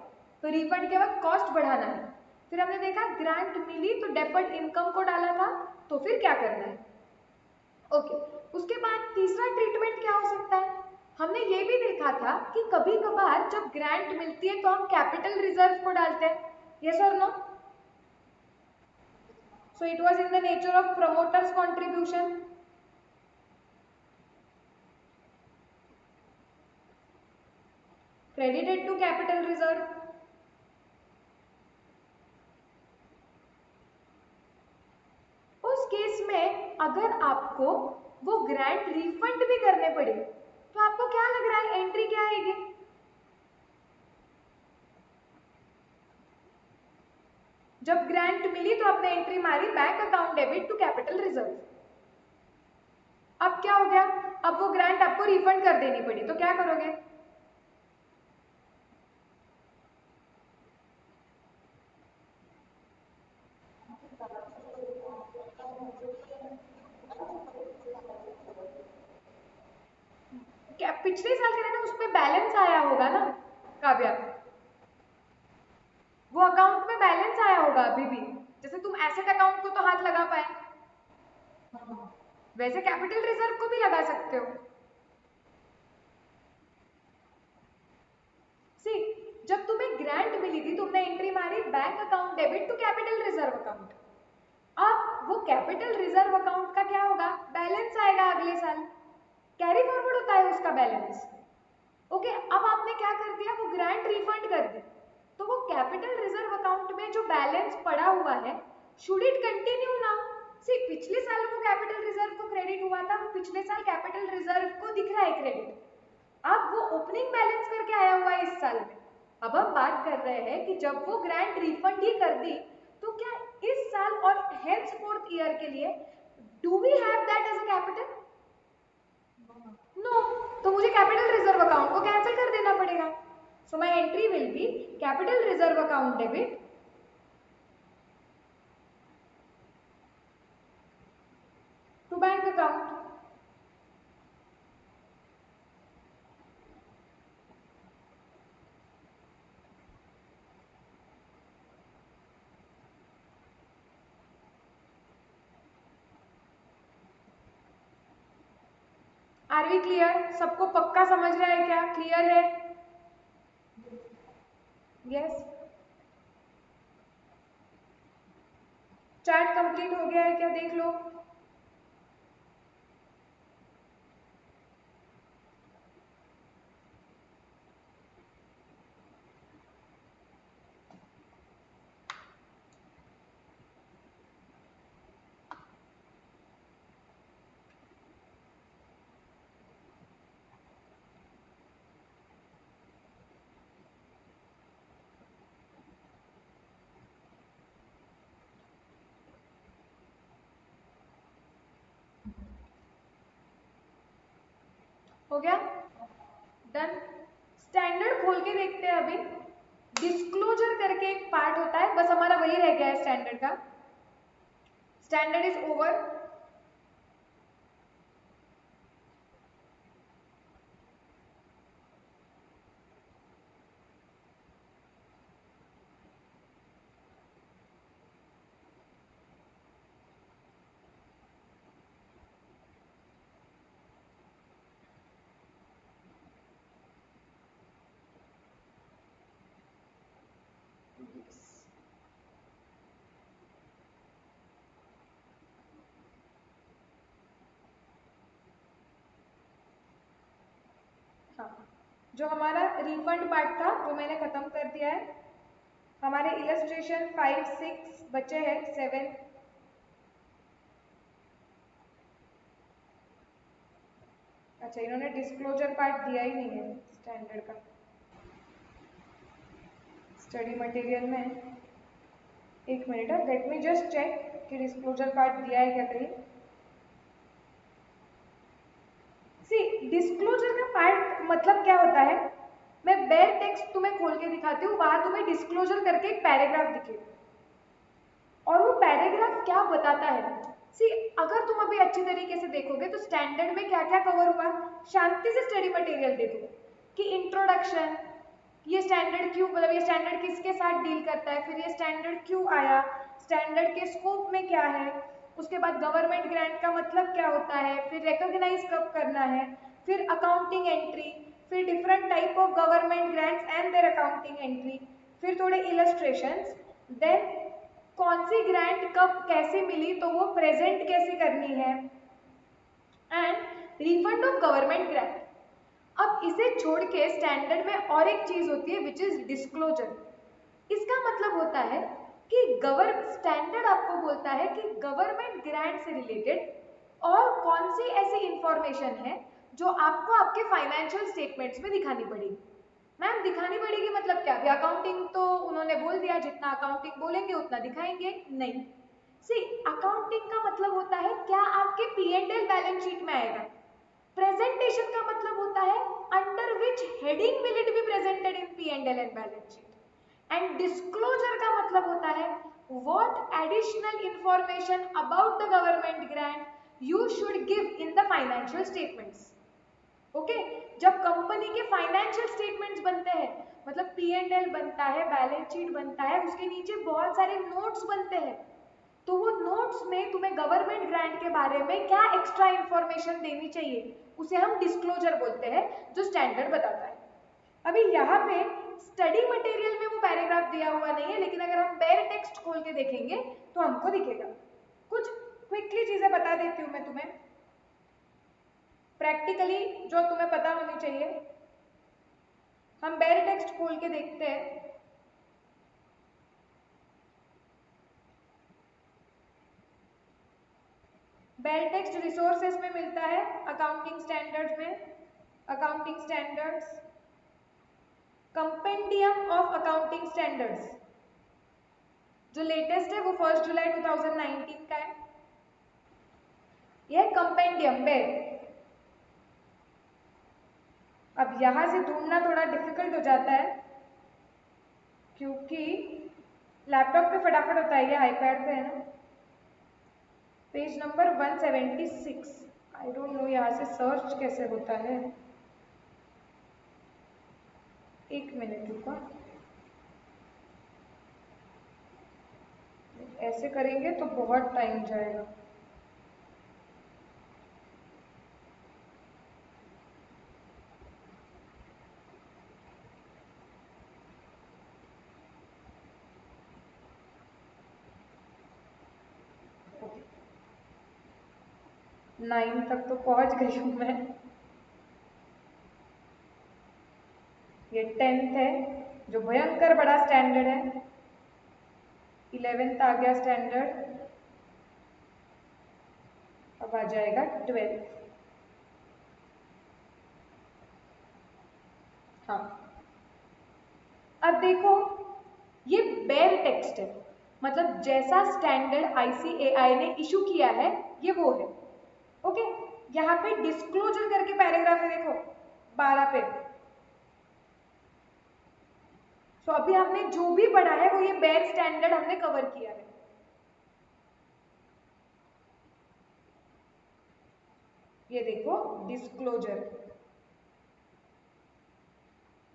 तो रिफंड के वक्त कॉस्ट बढ़ाना है। फिर हमने देखा ग्रांट मिली तो डेफर्ड इनकम को डाला था, तो फिर क्या करना है। ओके, उसके बाद तीसरा ट्रीटमेंट क्या हो सकता है, हमने ये भी देखा था कि कभी कभार जब ग्रांट मिलती है तो हम कैपिटल रिजर्व को डालते हैं, यस और no. So it was in the nature of promoters contribution, credited to capital reserve. उस केस में अगर आपको वो ग्रांट रिफंड भी करने पड़े तो आपको क्या लग रहा है एंट्री क्या आएगी, जब ग्रांट मिली तो आपने एंट्री मारी bank account debit to capital reserve. अब क्या हो गया, अब वो ग्रांट आपको रिफंड कर देनी पड़ी, तो क्या करोगे, क्या पिछले साल के ना उस पे बैलेंस आया होगा ना काव्या, वो अकाउंट में बैलेंस आया होगा अभी भी, जैसे तुम एसेट अकाउंट को तो हाथ लगा पाए, वैसे कैपिटल रिजर्व को भी लगा सकते हो। सी, जब तुम्हें ग्रांट मिली थी तुमने एंट्री मारी bank account debit to capital reserve account, अब वो कैपिटल रिजर्व अकाउंट का क्या होगा, बैलेंस आएगा अगले साल, कैरी फॉरवर्ड होता है उसका बैलेंस। ओके, अब आपने क्या कर दिया, वो ग्रांट रिफंड कर दी, तो वो कैपिटल रिजर्व अकाउंट में जो बैलेंस पड़ा हुआ है शुड इट कंटिन्यू नाउ। सी, पिछले साल वो कैपिटल रिजर्व को क्रेडिट हुआ था, वो पिछले साल कैपिटल रिजर्व को दिख रहा है क्रेडिट, अब वो ओपनिंग बैलेंस करके आया हुआ है इस साल में। अब हम बात कर रहे हैं कि जब वो ग्रांट रिफंड ही कर दी तो क्या इस साल और हेंस फोर्थ ईयर के लिए do we have that as a capital, no, तो मुझे कैपिटल रिजर्व अकाउंट को कैंसिल कर देना पड़ेगा। So my entry will be capital reserve account debit to bank account. Are we clear, सबको पक्का समझ रहा है क्या, क्लियर है, यस। चार्ट कंप्लीट हो गया है क्या, देख लो। हो गया, डन। स्टैंडर्ड खोल के देखते हैं अभी, डिस्क्लोजर करके एक पार्ट होता है, बस हमारा वही रह गया है स्टैंडर्ड का, स्टैंडर्ड इज ओवर। हाँ, जो हमारा रिफंड पार्ट था वो मैंने खत्म कर दिया है, हमारे इलस्ट्रेशन 5 6 बचे हैं, 7 अच्छा, इन्होंने डिस्क्लोजर पार्ट दिया ही नहीं है स्टैंडर्ड का स्टडी मटेरियल में। एक minute, let me just check कि डिस्क्लोजर पार्ट दिया है क्या कहीं। सी, डिस्क्लोजर का पार्ट मतलब क्या होता है, मैं बेयर टेक्स्ट तुम्हें खोल के दिखाती हूँ, वहां तुम्हें डिस्क्लोजर करके एक पैराग्राफ दिखेगा और वो पैराग्राफ क्या बताता है। सी, अगर तुम अभी अच्छी तरीके से देखोगे तो स्टैंडर्ड में क्या क्या कवर हुआ, शांति से स्टडी मटेरियल देखो कि इंट्रोडक्शन, ये स्टैंडर्ड क्यों, मतलब ये स्टैंडर्ड किसके साथ डील करता है, फिर ये स्टैंडर्ड क्यों आया, स्टैंडर्ड के स्कोप में क्या है, उसके बाद गवर्नमेंट ग्रांट का मतलब क्या होता है, फिर रिकॉग्नाइज कब करना है, फिर अकाउंटिंग एंट्री, फिर different type of government grants and their accounting entry, फिर थोड़े इलस्ट्रेशंस, देन कौन सी ग्रांट कब कैसे मिली तो वो प्रेजेंट कैसे करनी है, and refund of government grant. अब इसे छोड़ के स्टैंडर्ड में और एक चीज होती है विच इज डिस्क्लोजर। इसका मतलब होता है कि स्टैंडर्ड आपको बोलता है कि गवर्नमेंट ग्रांट से रिलेटेड और कौन सी ऐसी इंफॉर्मेशन है जो आपको आपके फाइनेंशियल स्टेटमेंट्स में दिखानी पड़ेगी। मैम दिखानी पड़ेगी मतलब क्या, अभी अकाउंटिंग तो उन्होंने बोल दिया जितना अकाउंटिंग बोलेंगे उतना दिखाएंगे, नहीं। सी, अकाउंटिंग का मतलब होता है क्या आपके P&L बैलेंस शीट में आएगा। प्रेजेंटेशन का मतलब होता है under which heading will it be presented in P&L and balance sheet. And disclosure का मतलब होता है what additional information about the government grant you should give in the financial statements. Okay, जब कंपनी के फाइनेंशियल स्टेटमेंट्स बनते हैं, मतलब P&L बनता है, बैलेंस शीट बनता है, उसके नीचे बहुत सारे नोट्स बनते हैं, तो वो नोट्स में तुम्हें गवर्नमेंट ग्रांट के बारे में क्या एक्स्ट्रा इंफॉर्मेशन देनी चाहिए, उसे हम डिस्क्लोजर बोलते हैं, जो स्टैंडर्ड बताता है। अभी यहाँ पे स्टडी मटेरियल में वो पैराग्राफ दिया हुआ नहीं है, लेकिन अगर हम बेयर टेक्स्ट खोल के देखेंगे तो हमको दिखेगा। कुछ क्विकली चीजें बता देती हूँ मैं तुम्हें, प्रैक्टिकली जो तुम्हें पता होनी चाहिए। हम बेयर टेक्स्ट खोल के देखते हैं। बेयर टेक्स्ट रिसोर्सेज में मिलता है, अकाउंटिंग स्टैंडर्ड्स में, accounting standards, compendium of accounting standards, जो लेटेस्ट है वो 1 जुलाई 2019 का है। यह कंपेंडियम बेयर। अब यहां से ढूंढना थोड़ा डिफिकल्ट हो जाता है क्योंकि लैपटॉप पे फटाफट होता है, ये आईपैड पे है ना। Page number 176, I don't know यहाँ से सर्च कैसे होता है, एक मिनट रुको, ऐसे करेंगे तो बहुत टाइम जाएगा। okay. 9 तक तो पहुंच गई हूँ मैं, ये 10th है जो भयंकर बड़ा स्टैंडर्ड है, 11th आ गया स्टैंडर्ड, अब आ जाएगा 12th। हाँ, अब देखो ये बेयर टेक्स्ट है, मतलब जैसा स्टैंडर्ड ICAI ने इशू किया है ये वो है। ओके, यहाँ पे डिस्क्लोजर करके पैराग्राफ है, देखो 12 पे। सो अभी हमने जो भी पढ़ा है वो ये बेयर स्टैंडर्ड हमने कवर किया है। ये देखो disclosure,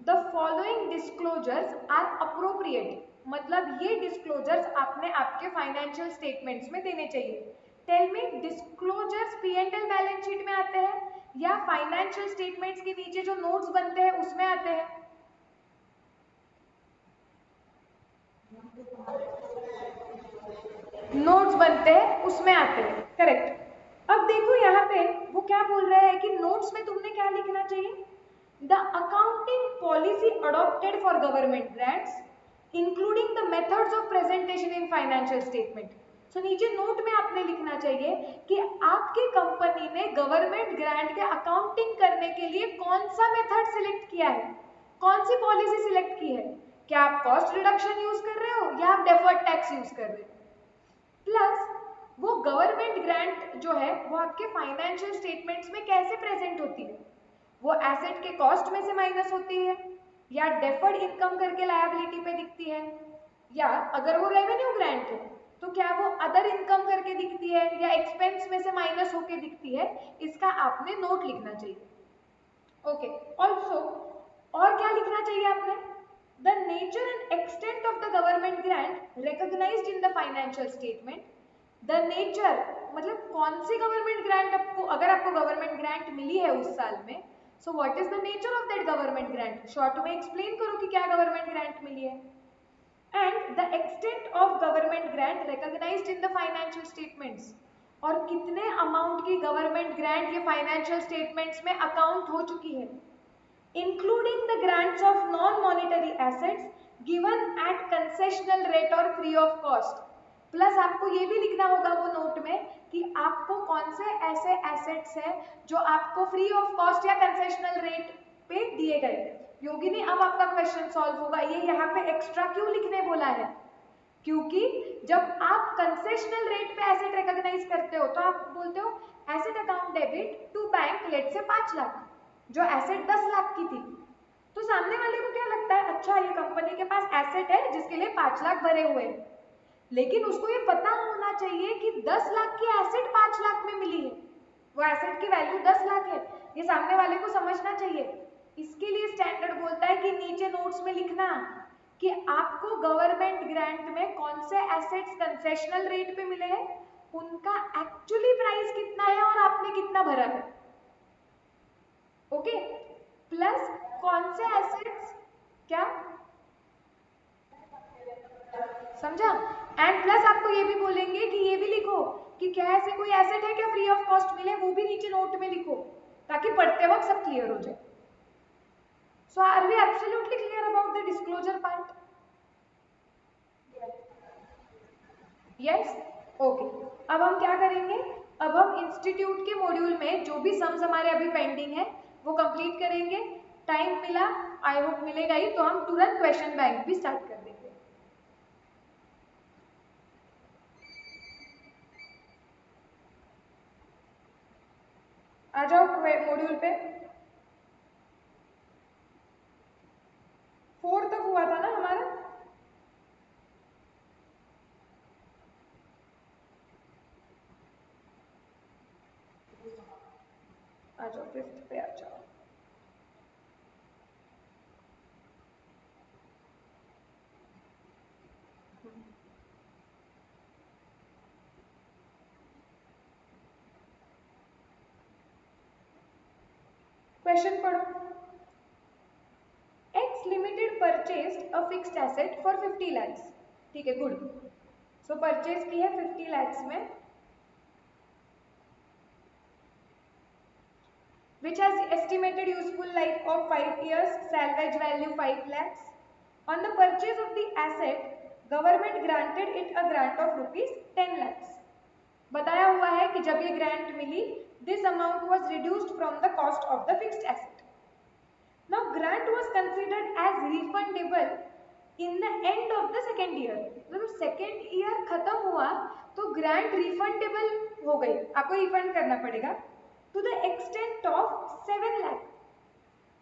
the following disclosures are appropriate, मतलब ये डिस्क्लोजर्स आपने आपके फाइनेंशियल स्टेटमेंट्स में देने चाहिए। Tell me, disclosures P&L balance sheet में आते हैं या फाइनेंशियल स्टेटमेंट्स के नीचे जो नोट्स बनते हैं उसमें आते हैं? नोट्स बनते हैं उसमें आते हैं, करेक्ट। अब देखो यहाँ पे वो क्या बोल रहा है कि नोट्स में तुमने क्या लिखना चाहिए, the accounting policy adopted for government grants including the methods of presentation in financial statement. So नीचे नोट में आपने लिखना चाहिए कि आपकी कंपनी ने गवर्नमेंट ग्रांट के अकाउंटिंग करने के लिए कौन सा मेथड सिलेक्ट किया है, कौन सी पॉलिसी सिलेक्ट की है। क्या आप कॉस्ट रिडक्शन यूज कर रहे हो या आप डेफर्ड टैक्स यूज कर रहे हो। प्लस वो गवर्नमेंट ग्रांट जो है वो आपके फाइनेंशियल स्टेटमेंट्स में कैसे प्रेजेंट होती है, वो एसेट के कॉस्ट में से माइनस होती है या डेफर्ड इनकम करके लायबिलिटी पे दिखती है, या अगर वो रेवेन्यू ग्रांट है तो क्या वो अदर इनकम करके दिखती है या एक्सपेंस में से माइनस होके दिखती है। इसका आपने नोट लिखना चाहिए। ओके, ऑल्सो और क्या लिखना चाहिए आपने, the nature and extent of the government grant recognised in the financial statement. The nature मतलब कौन सी गवर्नमेंट ग्रांट आपको, अगर आपको गवर्नमेंट ग्रांट मिली है उस साल में, so what is the nature of that government grant, short में एक्सप्लेन करो कि क्या गवर्नमेंट ग्रांट मिली है। And the extent of government grant recognised in the financial statements, और कितने अमाउंट की गवर्नमेंट ग्रांट ये फाइनेंशियल स्टेटमेंट्स में अकाउंट हो चुकी है, including the grants of non monetary assets given at concessional rate और फ्री ऑफ कॉस्ट। प्लस आपको ये भी लिखना होगा वो नोट में कि आपको कौन से ऐसे एसेट्स हैं जो आपको फ्री ऑफ कॉस्ट या कंसेशनल रेट पे दिए गए। योगिनी अब आपका क्वेश्चन सॉल्व होगा, ये यहाँ पे एक्स्ट्रा क्यों लिखने बोला है, क्योंकि जब आप कंसेशनल रेट पे एसेट रिकॉग्नाइज करते हो तो आप बोलते हो asset account debit to bank लेट से 5 लाख, जो एसेट 10 लाख की थी। तो सामने वाले को क्या लगता है, अच्छा ये कंपनी के पास एसेट है जिसके लिए 5 लाख भरे हुए हैं, लेकिन उसको ये पता होना चाहिए कि 10 लाख की एसेट 5 लाख में मिली है, वो एसेट की वैल्यू 10 लाख है, ये सामने वाले को समझना चाहिए। इसके लिए स्टैंडर्ड बोलता है कि नीचे नोट्स में लिखना कि आपको गवर्नमेंट ग्रांट में कौन से एसेट्स कंसेशनल रेट पे मिले हैं, उनका एक्चुअली प्राइस कितना है और आपने कितना भरा है। ओके, प्लस कौन से एसेट्स, क्या समझा। एंड प्लस आपको ये भी बोलेंगे कि ये भी लिखो कि क्या ऐसे कोई एसेट है क्या फ्री ऑफ कॉस्ट मिले, वो भी नीचे नोट में लिखो ताकि पढ़ते वक्त सब क्लियर हो जाए। So are we absolutely clear about the disclosure part? Yes, okay. अब हम क्या करेंगे, अब हम इंस्टीट्यूट के मॉड्यूल में जो भी सम्स हमारे अभी पेंडिंग है वो कंप्लीट करेंगे। टाइम मिला, आई होप मिलेगा ही, तो हम तुरंत क्वेश्चन बैंक भी स्टार्ट कर देंगे। आ जाओ मॉड्यूल पे। 4 तक हुआ था ना हमारा। आ जाओ 5th पे आ जाओ। क्वेश्चन पढ़ो। X limited purchased a fixed asset for 50 lakhs। ठीक है, गुड। सो परचेज की है 50 lakhs में, which has estimated useful life of 5 years, salvage value 5 lakhs. On the purchase of the asset, government granted it a grant of rupees 10 lakhs. बताया हुआ है कि जब ये ग्रांट मिली, this amount was reduced from the cost of the fixed asset. Now grant was considered as refundable in the end of the second year. जब second year खत्म हुआ तो ग्रांट रिफंडेबल हो गई, आपको रिफंड करना पड़ेगा to the extent of 7 lakh.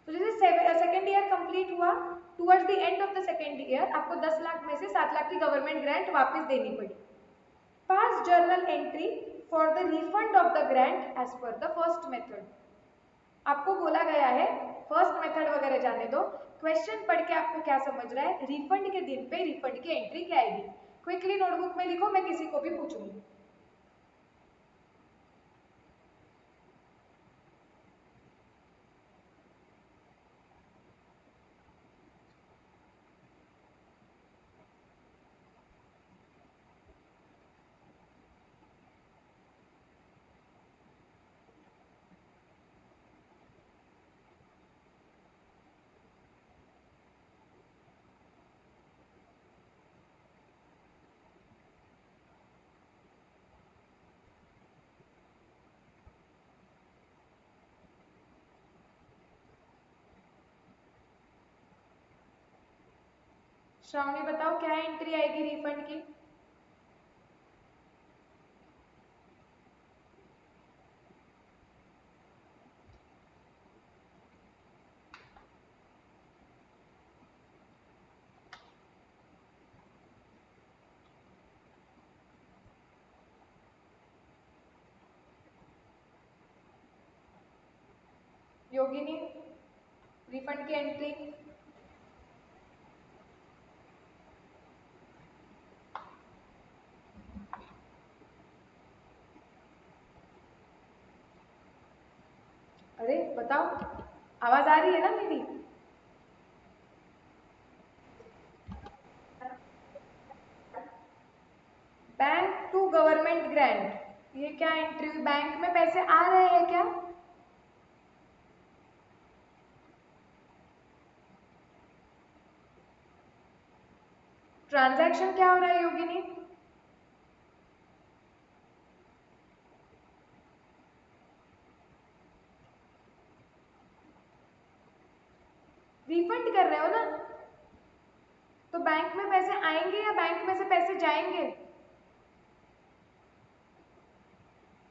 तो जैसे सेकेंड ईयर कंप्लीट हुआ, towards the end of the second year आपको 10 लाख में से 7 लाख की गवर्नमेंट ग्रांट वापस देनी पड़ी। Pass journal entry for the refund of the grant as per the first method. आपको बोला गया है फर्स्ट मेथड वगैरह जाने दो, क्वेश्चन पढ़ के आपको क्या समझ रहा है, रिफंड के दिन पे रिफंड की एंट्री क्या आएगी। क्विकली नोटबुक में लिखो, मैं किसी को भी पूछूंगी। श्रावणी बताओ क्या एंट्री आएगी रिफंड की? योगिनी, रिफंड की एंट्री? अरे बताओ, आवाज आ रही है ना मेरी? बैंक टू गवर्नमेंट ग्रांट, ये क्या एंट्री हुई? बैंक में पैसे आ रहे हैं क्या? ट्रांजैक्शन क्या हो रहा है योगिनी? रिफंड कर रहे हो ना? तो बैंक में पैसे आएंगे या बैंक में से पैसे जाएंगे?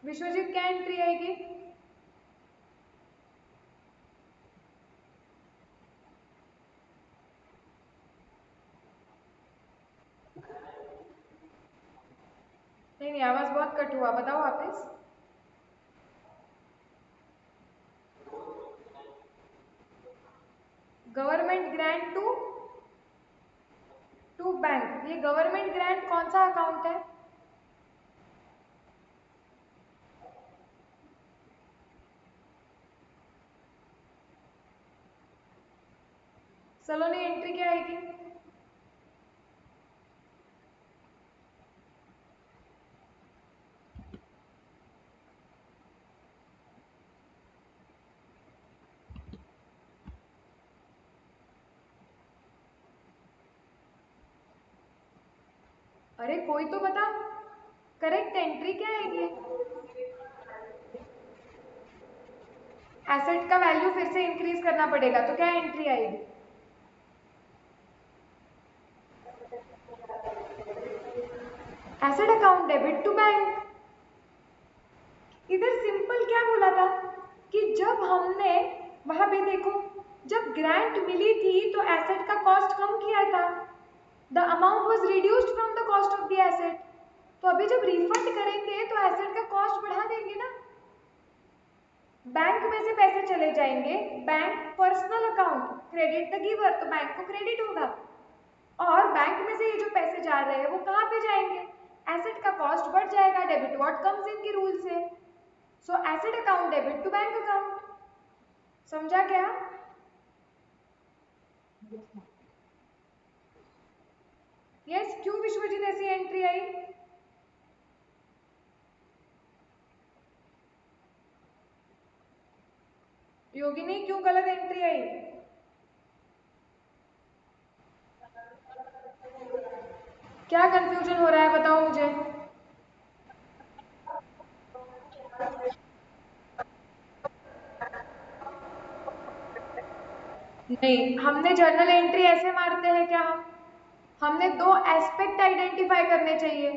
विश्वजीत क्या एंट्री आएगी? नहीं नहीं, आवाज बहुत कट हुआ, बताओ वापस। गवर्नमेंट ग्रांट टू बैंक, ये गवर्नमेंट ग्रांट कौन सा अकाउंट है? सलोनी एंट्री क्या आएगी? अरे कोई तो बता, करेक्ट एंट्री क्या आएगी? एसेट का वैल्यू फिर से इंक्रीज करना पड़ेगा, तो क्या एंट्री आएगी? Asset account debit to bank. इधर सिंपल क्या बोला था कि जब हमने, वहां भी देखो, जब ग्रांट मिली थी तो एसेट का कॉस्ट कम किया था, the amount was reduced from the cost of the asset. तो अभी जब रिफंड करेंगे तो एसेट का कॉस्ट बढ़ा देंगे ना। बैंक में से पैसे चले जाएंगे bank personal account, credit the giver, तो बैंक को क्रेडिट होगा। और बैंक में से ये जो पैसे जा रहे हैं वो कहाँ पे जाएंगे? एसेट का कॉस्ट बढ़ जाएगा, डेबिट व्हाट कम्स इन के रूल से। So asset account debit to bank account. समझा क्या? यस, क्यों विश्वजीत ऐसी एंट्री आई? योगिनी क्यों गलत एंट्री आई? क्या कंफ्यूजन हो रहा है बताओ मुझे। नहीं, हमने जर्नल एंट्री ऐसे मारते हैं क्या? हमने दो एस्पेक्ट आइडेंटिफाई करने चाहिए।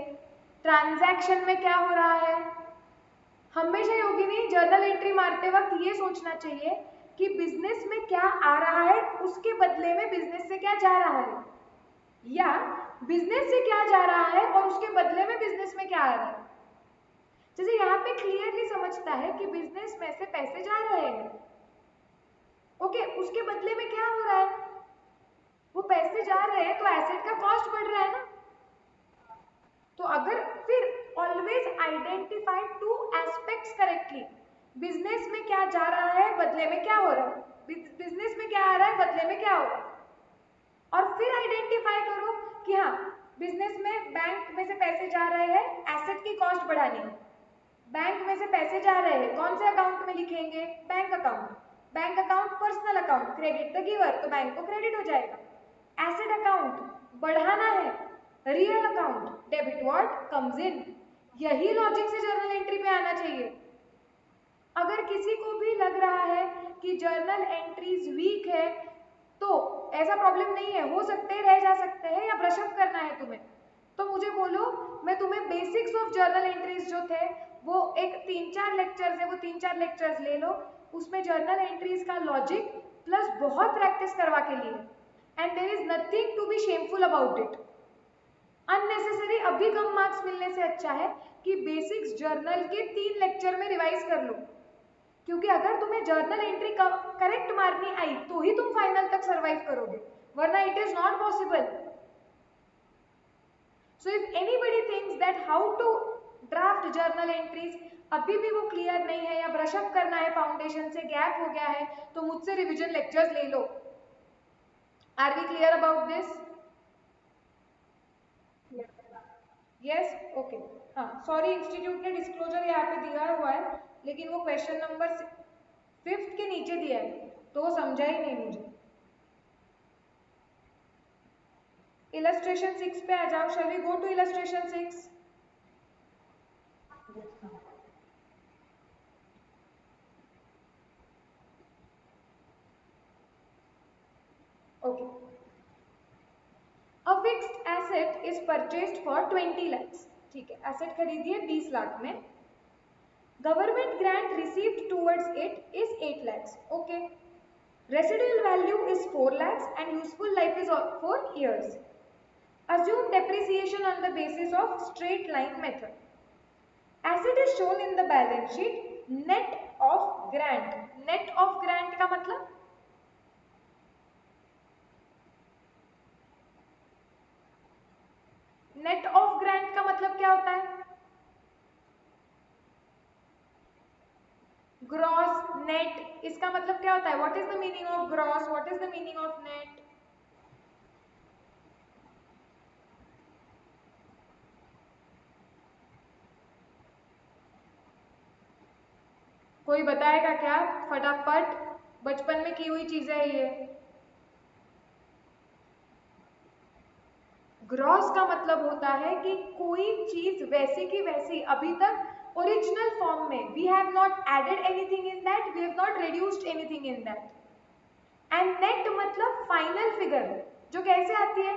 ट्रांजैक्शन में क्या हो रहा है? हमेशा योगिनी जर्नल एंट्री मारते वक्त ये सोचना चाहिए कि बिजनेस में क्या आ रहा है, उसके बदले में बिजनेस से क्या जा रहा है, या बिजनेस से क्या जा रहा है और उसके बदले में बिजनेस में क्या आ रहा है। जैसे यहाँ पे क्लियरली समझता है कि बिजनेस में से पैसे जा रहे हैं, ओके, उसके बदले में क्या हो रहा है? वो पैसे जा रहे हैं तो एसेट का कॉस्ट बढ़ रहा है ना। तो अगर फिर always identify two aspects correctly. Business में क्या जा रहा है, बदले में क्या हो रहा है, बिजनेस में क्या आ रहा है, बदले में क्या हो रहा है, और फिर आइडेंटिफाई करो कि हाँ, बिजनेस में बैंक में से पैसे जा रहे हैं एसेट की कॉस्ट बढ़ाने में। बैंक में से पैसे जा रहे हैं, कौन से अकाउंट में लिखेंगे? Bank account. Bank account personal account, credit the giver, तो बैंक को क्रेडिट हो जाएगा। एसेट अकाउंट बढ़ाना है, real account, debit what comes in. यही लॉजिक से जर्नल एंट्री पे आना चाहिए। अगर किसी को भी लग रहा है कि जर्नल एंट्रीज वीक है, तो ऐसा प्रॉब्लम नहीं है, हो सकते हैं, रह जा सकते हैं, या ब्रशअप करना है तुम्हें तो मुझे बोलो, मैं तुम्हें बेसिक्स ऑफ जर्नल एंट्रीज जो थे वो एक 3-4 लेक्चर्स है, वो 3-4 लेक्चर्स ले लो, उसमें जर्नल एंट्रीज का लॉजिक प्लस बहुत प्रैक्टिस करवा के लिए, and there is nothing to be shameful about it. Unnecessary अभी कम मार्क्स मिलने से अच्छा है कि बेसिक्स जर्नल के 3 लेक्चर में रिवाइज कर लो, क्योंकि अगर तुम्हें जर्नल एंट्री करेक्ट मारनी आई तो ही तुम फाइनल तक सरवाइव करोगे, वरना it is not possible. So if anybody thinks that how to draft journal entries अभी भी वो क्लियर नहीं है या ब्रशअप करना है, फाउंडेशन से गैप हो गया है, तो मुझसे रिविजन लेक्चर्स ले लो। Are we clear about this? Yes, okay. हाँ, सॉरी, इंस्टीट्यूट ने डिस्क्लोजर यहाँ पे दिया हुआ है, लेकिन वो क्वेश्चन नंबर 5 के नीचे दिया है, तो वो समझा ही नहीं मुझे। इलस्ट्रेशन 6 पे आ जाओ, shall we go to illustration 6? Okay. A fixed asset is purchased for 20 lakhs, ठीक है, एसेट खरीदी है 20 लाख में, government grant received towards it is 8 lakhs, okay, residual value is 4 lakhs and useful life is 4 years. Assume depreciation on the basis of straight line method. Asset is shown in the balance sheet net of grant. Net of grant का मतलब net of grant का मतलब क्या होता है? Gross, net, इसका मतलब क्या होता है? What is the meaning of gross, what is the meaning of net? कोई बताएगा क्या फटाफट? बचपन में की हुई चीजें है ये। ग्रॉस का मतलब होता है कि कोई चीज वैसे की वैसी अभी तक ओरिजिनल फॉर्म में, we have not added anything in that, we have not reduced anything in that. And net मतलब फाइनल फिगर, जो कैसे आती है?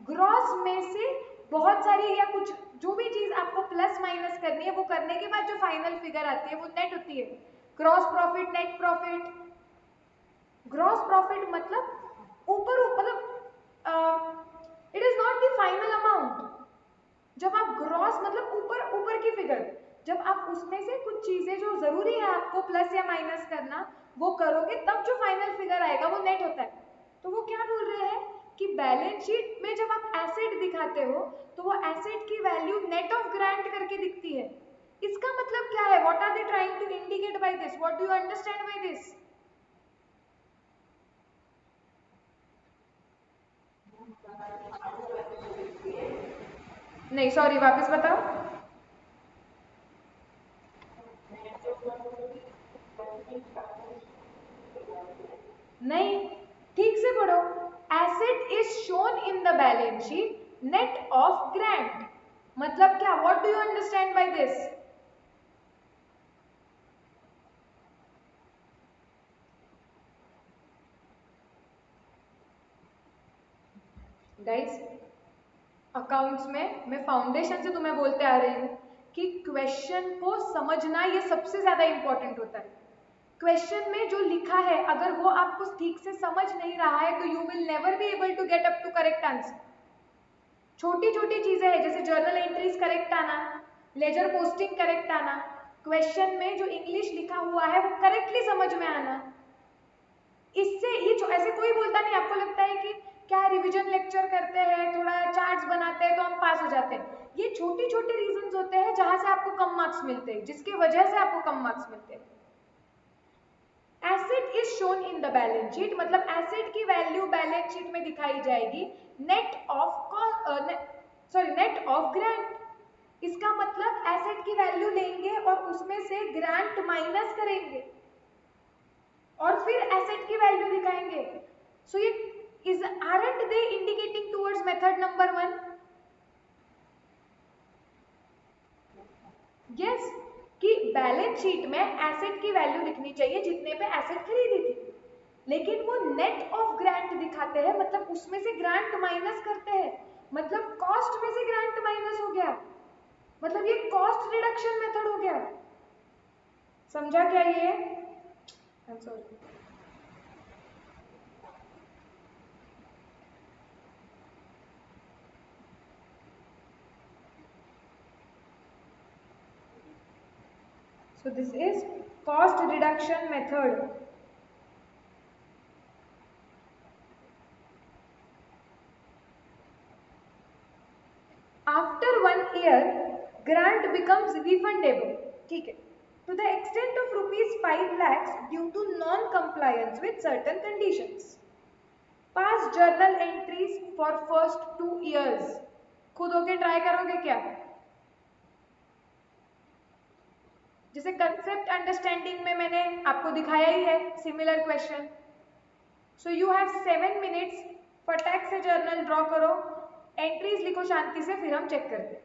ग्रॉस में से बहुत सारी या कुछ जो भी चीज आपको प्लस माइनस करनी है वो करने के बाद जो फाइनल फिगर आती है वो नेट होती है। Gross profit, net profit. Gross profit मतलब ऊपर मतलब it is not the final amount. जब आप ग्रॉस मतलब ऊपर ऊपर की फिगर, जब आप उसमें से कुछ चीजें जो जरूरी है आपको प्लस या माइनस करना वो करोगे, तब जो फाइनल फिगर आएगा वो नेट होता है। तो वो क्या बोल रहे हैं कि बैलेंस शीट में जब आप एसेट दिखाते हो तो वो एसेट की वैल्यू नेट ऑफ ग्रांट करके दिखती है। इसका मतलब क्या है? What are they trying to indicate by this? What do you understand by this? नहीं, सॉरी, वापस बताओ। नहीं, ठीक से पढ़ो। Asset is shown in the balance sheet net of grant, मतलब क्या? What do you understand by this? Guys, accounts में मैं फाउंडेशन से तुम्हें बोलते आ रही हूँ कि क्वेश्चन को समझना ये सबसे ज्यादा इंपॉर्टेंट होता है। क्वेश्चन में जो लिखा है अगर वो आपको ठीक से समझ नहीं रहा है तो you will never be able to get up to correct answer. छोटी छोटी चीजें हैं जैसे जर्नल एंट्रीज करेक्ट आना, लेजर पोस्टिंग करेक्ट आना, क्वेश्चन में जो इंग्लिश लिखा हुआ है वो करेक्टली समझ में आना, इससे ये ऐसे कोई बोलता नहीं। आपको लगता है कि क्या रिवीजन लेक्चर करते हैं, थोड़ा चार्ट्स बनाते हैं तो हम पास हो जाते हैं? ये छोटे छोटे रीजंस होते हैं जहां से आपको कम मार्क्स मिलते हैं, जिसकी वजह से आपको कम मार्क्स मिलते हैं। Asset is shown in the balance sheet मतलब एसेट की वैल्यू बैलेंस शीट में दिखाई जाएगी net of net of grant. इसका मतलब एसेट की वैल्यू लेंगे और उसमें से ग्रांट माइनस करेंगे और फिर एसेट की वैल्यू दिखाएंगे। सो ये is aren't they indicating towards method number 1? Yes, कि बैलेंस शीट में एसेट की वैल्यू लिखनी चाहिए जितने पे एसेट खरीदी थी। लेकिन वो नेट ऑफ ग्रांट दिखाते हैं, मतलब उसमें से ग्रांट माइनस करते हैं, मतलब कॉस्ट में से ग्रांट माइनस हो गया, मतलब ये कॉस्ट रिडक्शन मेथड हो गया। समझा क्या ये? I'm sorry. So this is cost reduction method. After 1 year, grant becomes refundable. ठीक है, to the extent of rupees 5 lakhs due to non-compliance with certain conditions. Pass journal entries for first 2 years. खुद होके try करोगे क्या? जैसे concept understanding में मैंने आपको दिखाया ही है similar question. So you have 7 minutes, फटाक से जर्नल ड्रॉ करो, एंट्रीज लिखो शांति से, फिर हम चेक करते हैं।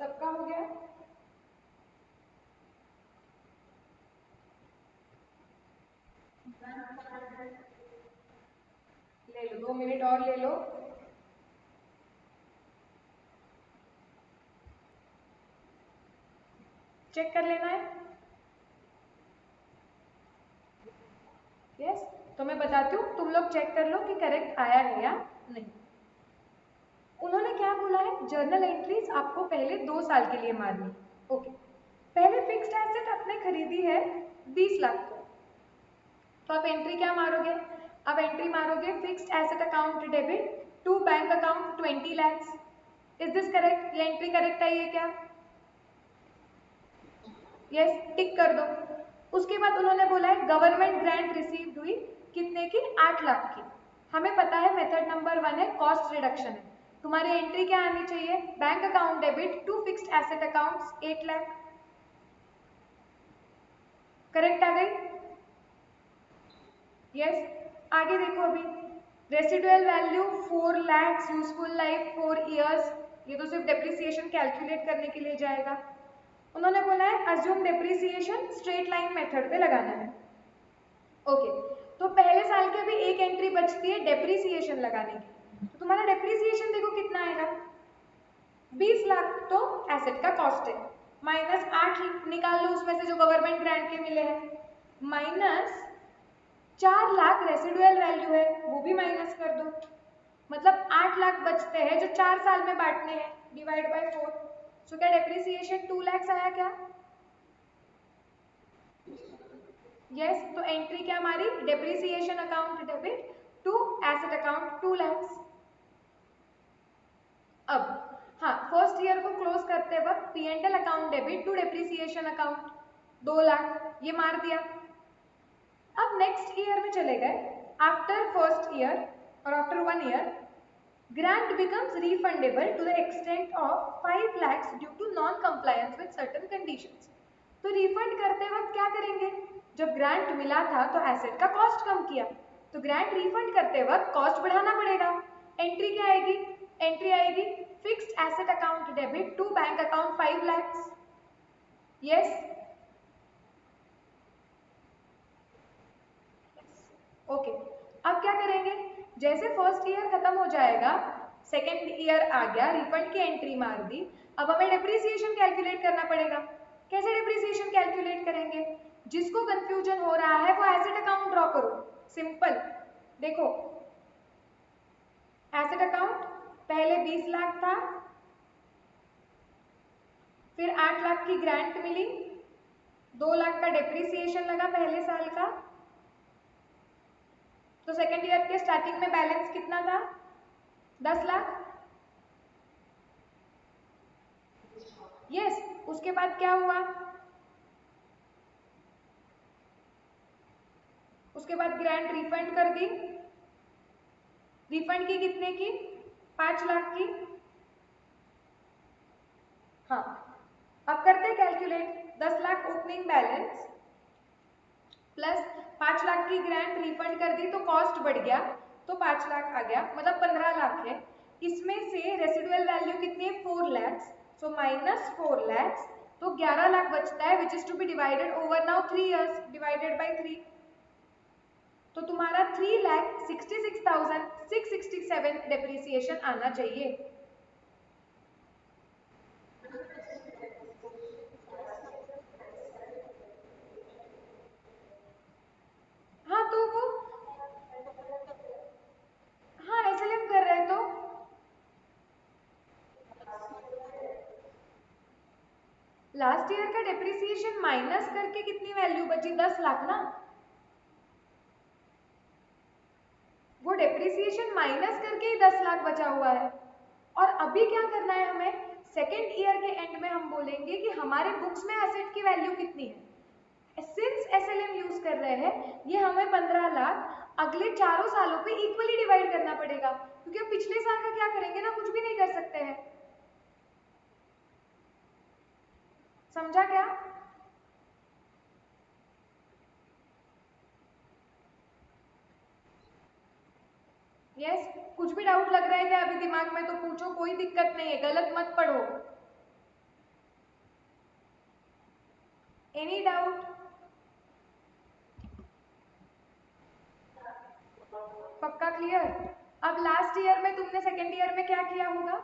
सबका हो गया? ले लो, 2 मिनट और ले लो। चेक कर लेना है। यस, तो मैं बताती हूँ, तुम लोग चेक कर लो कि करेक्ट आया है या नहीं। उन्होंने क्या बोला है, जर्नल एंट्रीज आपको पहले 2 साल के लिए मारनी। ओके, पहले फिक्स्ड एसेट आपने खरीदी है 20 लाख को, तो आप एंट्री क्या मारोगे, आप एंट्री मारोगे fixed asset account debit to bank account 20 lakhs। Is this correct? ये एंट्री करेक्ट आई है क्या? यस, टिक कर दो। उसके बाद उन्होंने बोला है गवर्नमेंट ग्रांट रिसीव्ड हुई कितने की, 8 लाख की। हमें पता है मेथड नंबर 1 है कॉस्ट रिडक्शन है। तुम्हारी एंट्री क्या आनी चाहिए, bank account debit to fixed asset accounts 8 lakh. Correct आ गई? यस, आगे देखो अभी residual value 4 lakhs, useful life 4 years। ये तो सिर्फ डेप्रिसिएशन कैलकुलेट करने के लिए जाएगा। उन्होंने बोला है assume depreciation straight line method पे लगाना है। ओके, तो पहले साल की भी एक एंट्री बचती है डेप्रिसिएशन लगाने की। तो तुम्हारा डेप्रिसिएशन देखो कितना आएगा, 20 लाख तो एसेट का कॉस्ट है, माइनस 8 निकाल लो उसमें से जो गवर्नमेंट ग्रांट के मिले हैं, माइनस 4 लाख रेसिडुअल वैल्यू है वो भी माइनस कर दो, मतलब 8 लाख बचते हैं जो 4 साल में बांटने हैं, डिवाइड बाय 4। सो क्या डेप्रिसिएशन 2 lakhs आया क्या? यस, तो एंट्री क्या हमारी, depreciation account debit to asset account 2 lakhs। अब हाँ, फर्स्ट ईयर को क्लोज करते वक्त P&L account debit to depreciation account 2 lakh, ये मार दिया। अब नेक्स्ट ईयर में चले गए, आफ्टर फर्स्ट ईयर और after 1 year grant becomes refundable to the extent of 5 lakhs due to non-compliance with certain conditions। तो रिफंड करते वक्त क्या करेंगे, जब ग्रांट मिला था तो एसेट का कॉस्ट कम किया, तो ग्रांट रिफंड करते वक्त कॉस्ट बढ़ाना पड़ेगा। एंट्री क्या आएगी, एंट्री आएगी fixed asset account debit to bank account 5 lakhs। Yes, okay, अब क्या करेंगे, जैसे फर्स्ट ईयर खत्म हो जाएगा, सेकेंड ईयर आ गया, रिफंड की एंट्री मार दी, अब हमें डेप्रिसिएशन कैलकुलेट करना पड़ेगा। कैसे डेप्रिसिएशन कैलकुलेट करेंगे, जिसको कंफ्यूजन हो रहा है वो एसेट अकाउंट ड्रॉ करो, सिंपल। देखो एसेट अकाउंट पहले 20 लाख था, फिर 8 लाख की ग्रांट मिली, 2 लाख का डेप्रिसिएशन लगा पहले साल का, तो सेकेंड ईयर के स्टार्टिंग में बैलेंस कितना था, 10 लाख। यस, उसके बाद क्या हुआ, उसके बाद ग्रांट रिफंड कर दी, रिफंड की कितने की, 5 लाख की। हाँ, अब करते calculate, 10 lakh opening balance plus 5 lakh की ग्रांट रिफंड कर दी तो कॉस्ट बढ़ गया, तो 5 लाख आ गया, मतलब 15 लाख है। इसमें से रेसिडुअल वैल्यू कितनी है, 4 lakhs, सो माइनस 4 lakhs, तो 11 लाख बचता है, which is to be divided over now 3 years, divided by 3। तो तुम्हारा 3,66,667 डेप्रिसिएशन आना चाहिए। हाँ तो वो, हाँ एसएलएम कर रहे हैं तो लास्ट ईयर का डेप्रिसिएशन माइनस करके कितनी वैल्यू बची, 10 लाख ना, वो डेप्रिसिएशन माइनस करके ही 10 लाख बचा हुआ है। और अभी क्या करना है हमें, सेकेंड ईयर के एंड में हम बोलेंगे कि हमारे बुक्स में एसेट की वैल्यू कितनी है। सिंस एसएलएम यूज कर रहे हैं, ये हमें 15 लाख अगले चारों सालों पे इक्वली डिवाइड करना पड़ेगा, क्योंकि हम पिछले साल का क्या करेंगे ना, कुछ भी नहीं कर सकते हैं। समझा क्या? यस, कुछ भी डाउट लग रहा है क्या अभी दिमाग में तो पूछो, कोई दिक्कत नहीं है, गलत मत पढ़ो। Any doubt? पक्का क्लियर? अब लास्ट ईयर में तुमने सेकेंड ईयर में क्या किया होगा,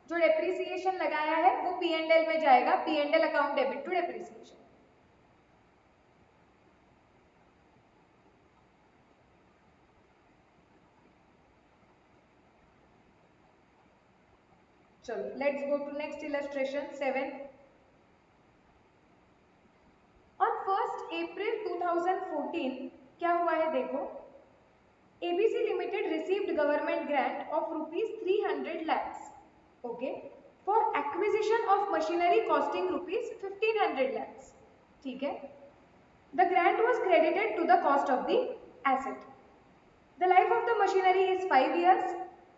जो डेप्रिसिएशन लगाया है वो P&L में जाएगा, P&L account debit to depreciation. चलो let's go to next illustration 7। On 1st April 2014 क्या हुआ है देखो, ABC Limited received government grant of rupees 300 lakhs, okay, for acquisition of machinery costing rupees 1500 lakhs, ठीक है। The grant was credited to the cost of the asset. The life of the machinery is 5 years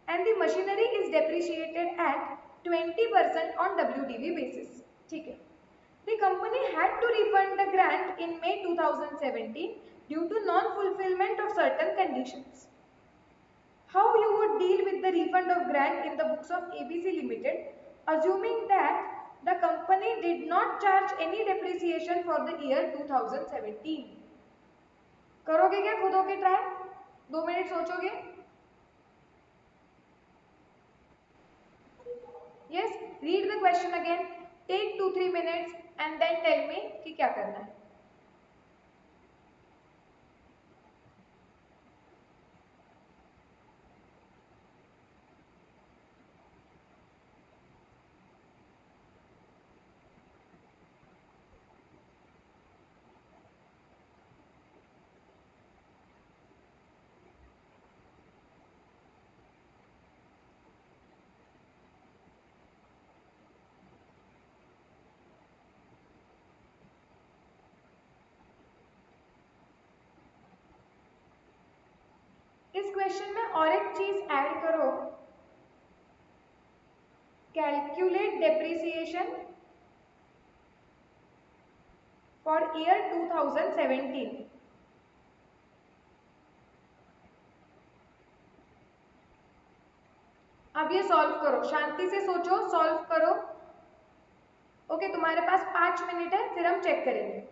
and the machinery is depreciated at 20% on WDV basis, ठीक है। The company had to refund the grant in May 2017 due to non-fulfillment of certain conditions. How you would deal with the refund of grant in the books of ABC Limited, assuming that the company did not charge any depreciation for the year 2017? करोगे क्या खुद होके try, 2 minute सोचोगे? Yes, read the question again, take 2-3 minutes and then tell me कि क्या करना है। इस क्वेश्चन में और एक चीज ऐड करो, कैलकुलेट डेप्रिसिएशन फॉर ईयर 2017। अब ये सॉल्व करो, शांति से सोचो, सॉल्व करो। ओके, तुम्हारे पास 5 मिनट है, फिर हम चेक करेंगे।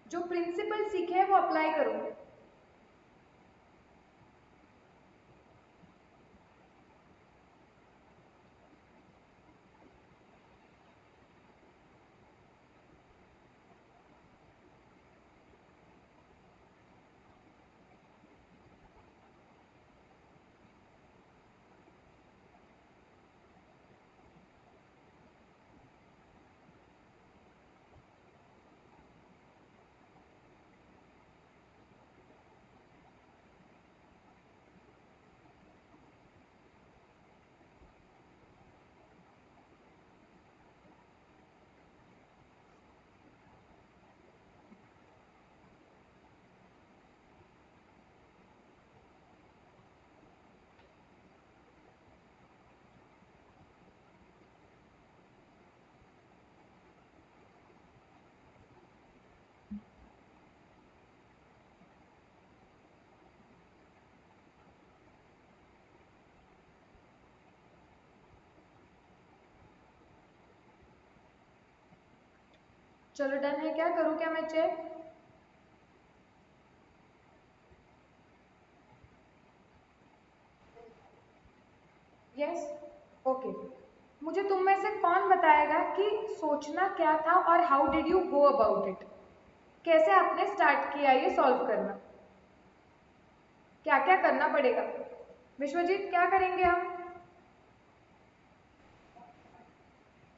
जो प्रिंसिपल सीखे हैं वो अप्लाई करो। चलो डन है क्या, करूँ क्या मैं चेक? Yes, okay. मुझे तुम में से कौन बताएगा कि सोचना क्या था और how did you go about it, कैसे आपने स्टार्ट किया ये सॉल्व करना, क्या क्या करना पड़ेगा? विश्वजीत क्या करेंगे हम?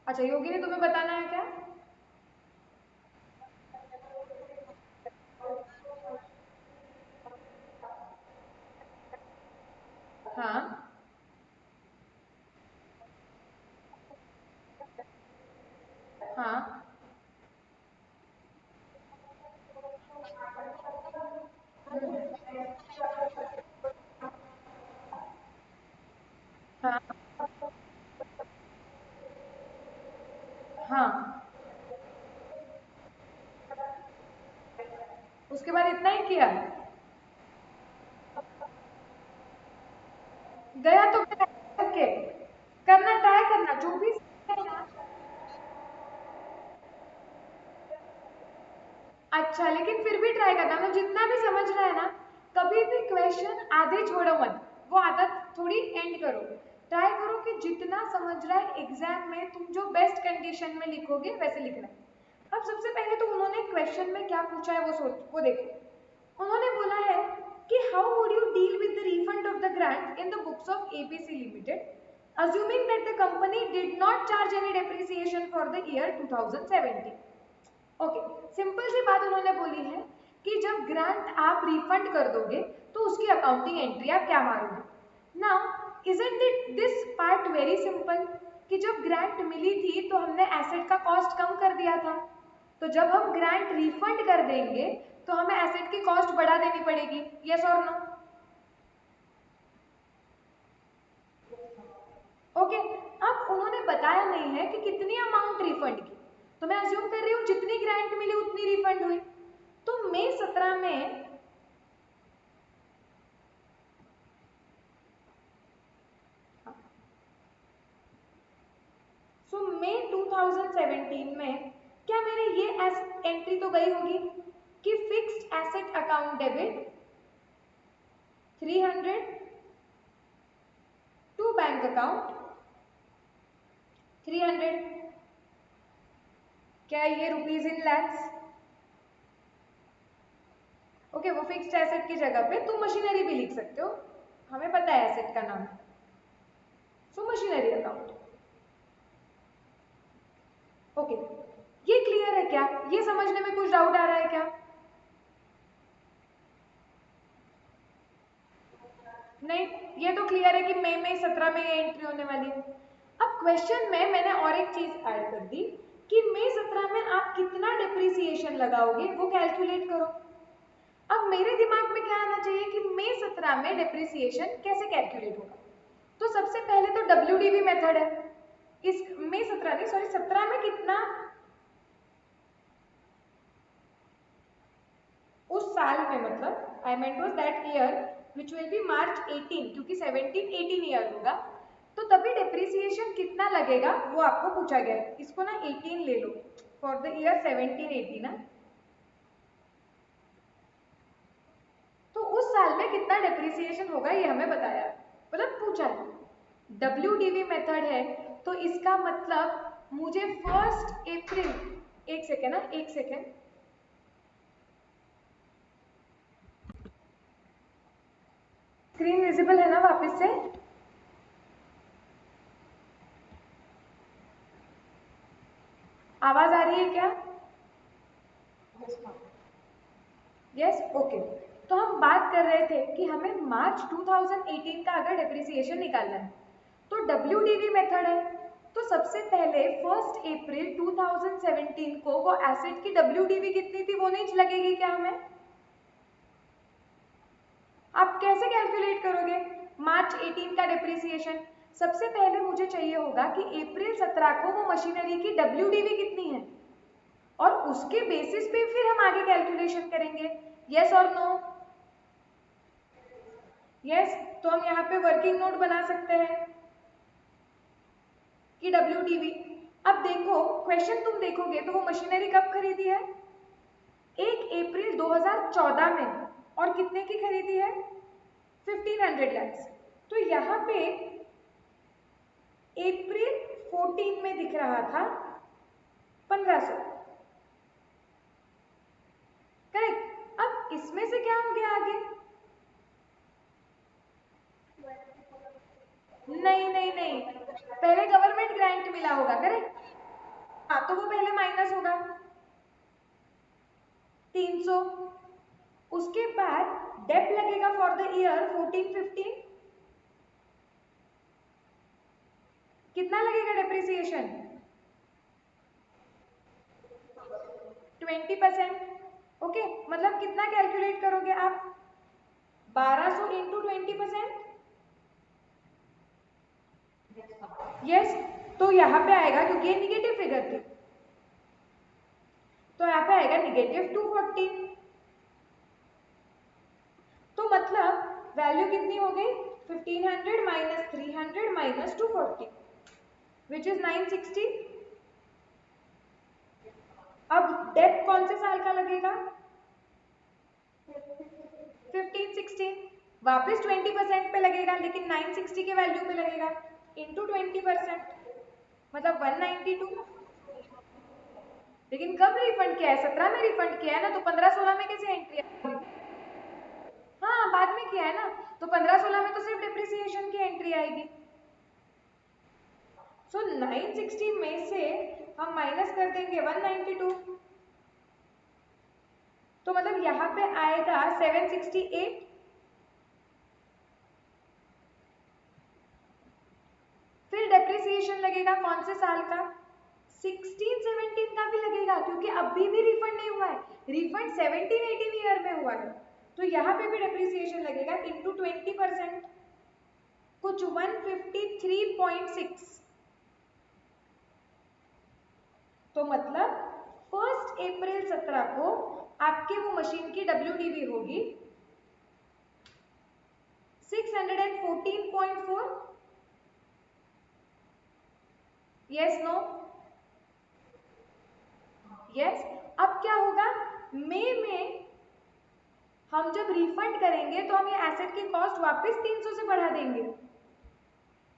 अच्छा योगी ने तुम्हें बताना है क्या? हाँ हाँ हाँ हाँ, उसके बाद इतना ही किया? गया तो गया, ओके, करना ट्राई करना जो भी। अच्छा, लेकिन फिर भी ट्राई करना, मतलब जितना भी समझ रहा है ना, कभी भी क्वेश्चन आधे छोड़ो मत, वो आदत थोड़ी एंड करो। ट्राई करो कि जितना समझ रहा है एग्जाम में तुम जो बेस्ट कंडीशन में लिखोगे वैसे लिखना है। अब सबसे पहले तो उन्होंने क्वेश्चन में क्या पूछा है वो देखो। उन्होंने बोला है कि how would you deal with the refund of the grant in the books of ABC limited assuming that the company did not charge any depreciation for the year 2017। Okay, simple सी बात उन्होंने बोली है कि जब ग्रांट आप refund कर दोगे तो उसकी अकाउंटिंग एंट्री आप क्या मारोगे। Now isn't it this part very simple कि जब ग्रांट मिली थी तो हमने एसेट का कॉस्ट कम कर दिया था, तो जब हम ग्रांट रिफंड कर देंगे तो हमें एसेट की कॉस्ट बढ़ा देनी पड़ेगी। यस और नो? ओके, अब उन्होंने बताया नहीं है कि कितनी अमाउंट रिफंड की, तो मैं अज्यूम कर रही हूँ जितनी ग्रांट मिली उतनी रिफंड हुई। तो मई 17 में मई 2017 में क्या मेरे ये एंट्री तो गई होगी कि fixed asset account debit 300 to bank account 300। क्या ये रुपीज इन लैक्स? ओके, वो फिक्स्ड एसेट की जगह पे तुम मशीनरी भी लिख सकते हो, हमें पता है एसेट का नाम, सो मशीनरी अकाउंट। ओके, ये क्लियर है क्या? ये समझने में कुछ डाउट आ रहा है क्या? नहीं, ये तो क्लियर है कि मई 17 में ये एंट्री होने वाली है। अब क्वेश्चन में मैंने और एक चीज ऐड कर दी कि मई 17 में आप कितना डिप्रिसिएशन लगाओगे वो कैलकुलेट करो। अब मेरे दिमाग में क्या आना चाहिए कि मई 17 में डिप्रिसिएशन कैसे कैलकुलेट होगा। तो सबसे पहले तो WDV मेथड है। इस मई 17 नहीं, सॉरी 17 में कितना, उस साल में, मतलब I meant was that year which will be March 18, क्योंकि 17 18 ईयर होगा, तो तभी डिप्रिसिएशन कितना लगेगा वो आपको पूछा गया है। इसको ना 18 ले लो फॉर द ईयर 17 18 ना, तो उस साल में कितना डिप्रिसिएशन होगा ये हमें बताया, मतलब पूछा है। WDV मेथड है, तो इसका मतलब मुझे 1 अप्रैल, एक सेकेंड ना, एक सेकेंड, स्क्रीन विजिबल है ना वापस से? आवाज आ रही है क्या? Yes, okay. तो हम बात कर रहे थे कि हमें मार्च 2018 का अगर डिप्रिसिएशन निकालना है तो WDV मेथड है, तो सबसे पहले 1 अप्रैल 2017 को वो एसेट की WDV कितनी थी वो नहीं लगेगी क्या हमें? आप कैसे कैलकुलेट करोगे मार्च 18 का डिप्रिसिएशन? सबसे पहले मुझे चाहिए होगा कि अप्रैल 17 को वो मशीनरी की WDV कितनी है, और उसके बेसिस पे फिर हम आगे कैलकुलेशन करेंगे। यस और नो? यस, तो हम यहाँ पे वर्किंग नोट बना सकते हैं कि WDV। अब देखो क्वेश्चन तुम देखोगे तो वो मशीनरी कब खरीदी है? 1 अप्रैल 2014 में, और कितने की खरीदी है? 1500 लैक्स। तो यहाँ पे अप्रैल 14 में दिख रहा था 1500, करेक्ट। अब इसमें से क्या हो गया आगे? नहीं नहीं नहीं, पहले गवर्नमेंट ग्रांट मिला होगा, करेक्ट। हाँ, तो वो पहले माइनस होगा 300, उसके बाद डेप लगेगा फॉर द ईयर 14 15, कितना लगेगा डेप्रिसिएशन? 20%। ओके, मतलब कितना कैलकुलेट करोगे आप? 1200 इंटू 20%। यस, तो यहाँ पे आएगा क्योंकि ये निगेटिव फिगर थी, तो यहाँ पे आएगा -240। तो मतलब वैल्यू कितनी हो गई? 1500 माइनस 300 माइनस 240 विच इज 960। अब डेप्थ कौन से साल का लगेगा? 15-16, वापस 20% पे लगेगा, लेकिन 960 के वैल्यू पे लगेगा, इंटू 20%, मतलब 192। लेकिन कब रिफंड किया है? 17 में रिफंड किया है ना, तो 15-16 में कैसे एंट्री आएगी? हाँ, बाद में किया है ना, तो 15-16 में तो सिर्फ डिप्रिसिएशन की एंट्री आएगी। सो 960 में से हम माइनस कर देंगे 192, तो मतलब यहाँ पे आएगा 768। फिर डेप्रिसिएशन लगेगा कौन से साल का? 16-17 का भी लगेगा, क्योंकि अभी भी रिफंड नहीं हुआ है, रिफंड 17-18 ईयर में हुआ है, तो यहाँ पे भी डेप्रिसिएशन लगेगा इंटू 20%, कुछ 153.6। तो मतलब 1 अप्रैल 17 को आपके वो मशीन की WDV होगी 614.4। Yes no? यस। अब क्या होगा, मई में हम जब रिफंड करेंगे तो हम ये एसेट की कॉस्ट वापस 300 से बढ़ा देंगे,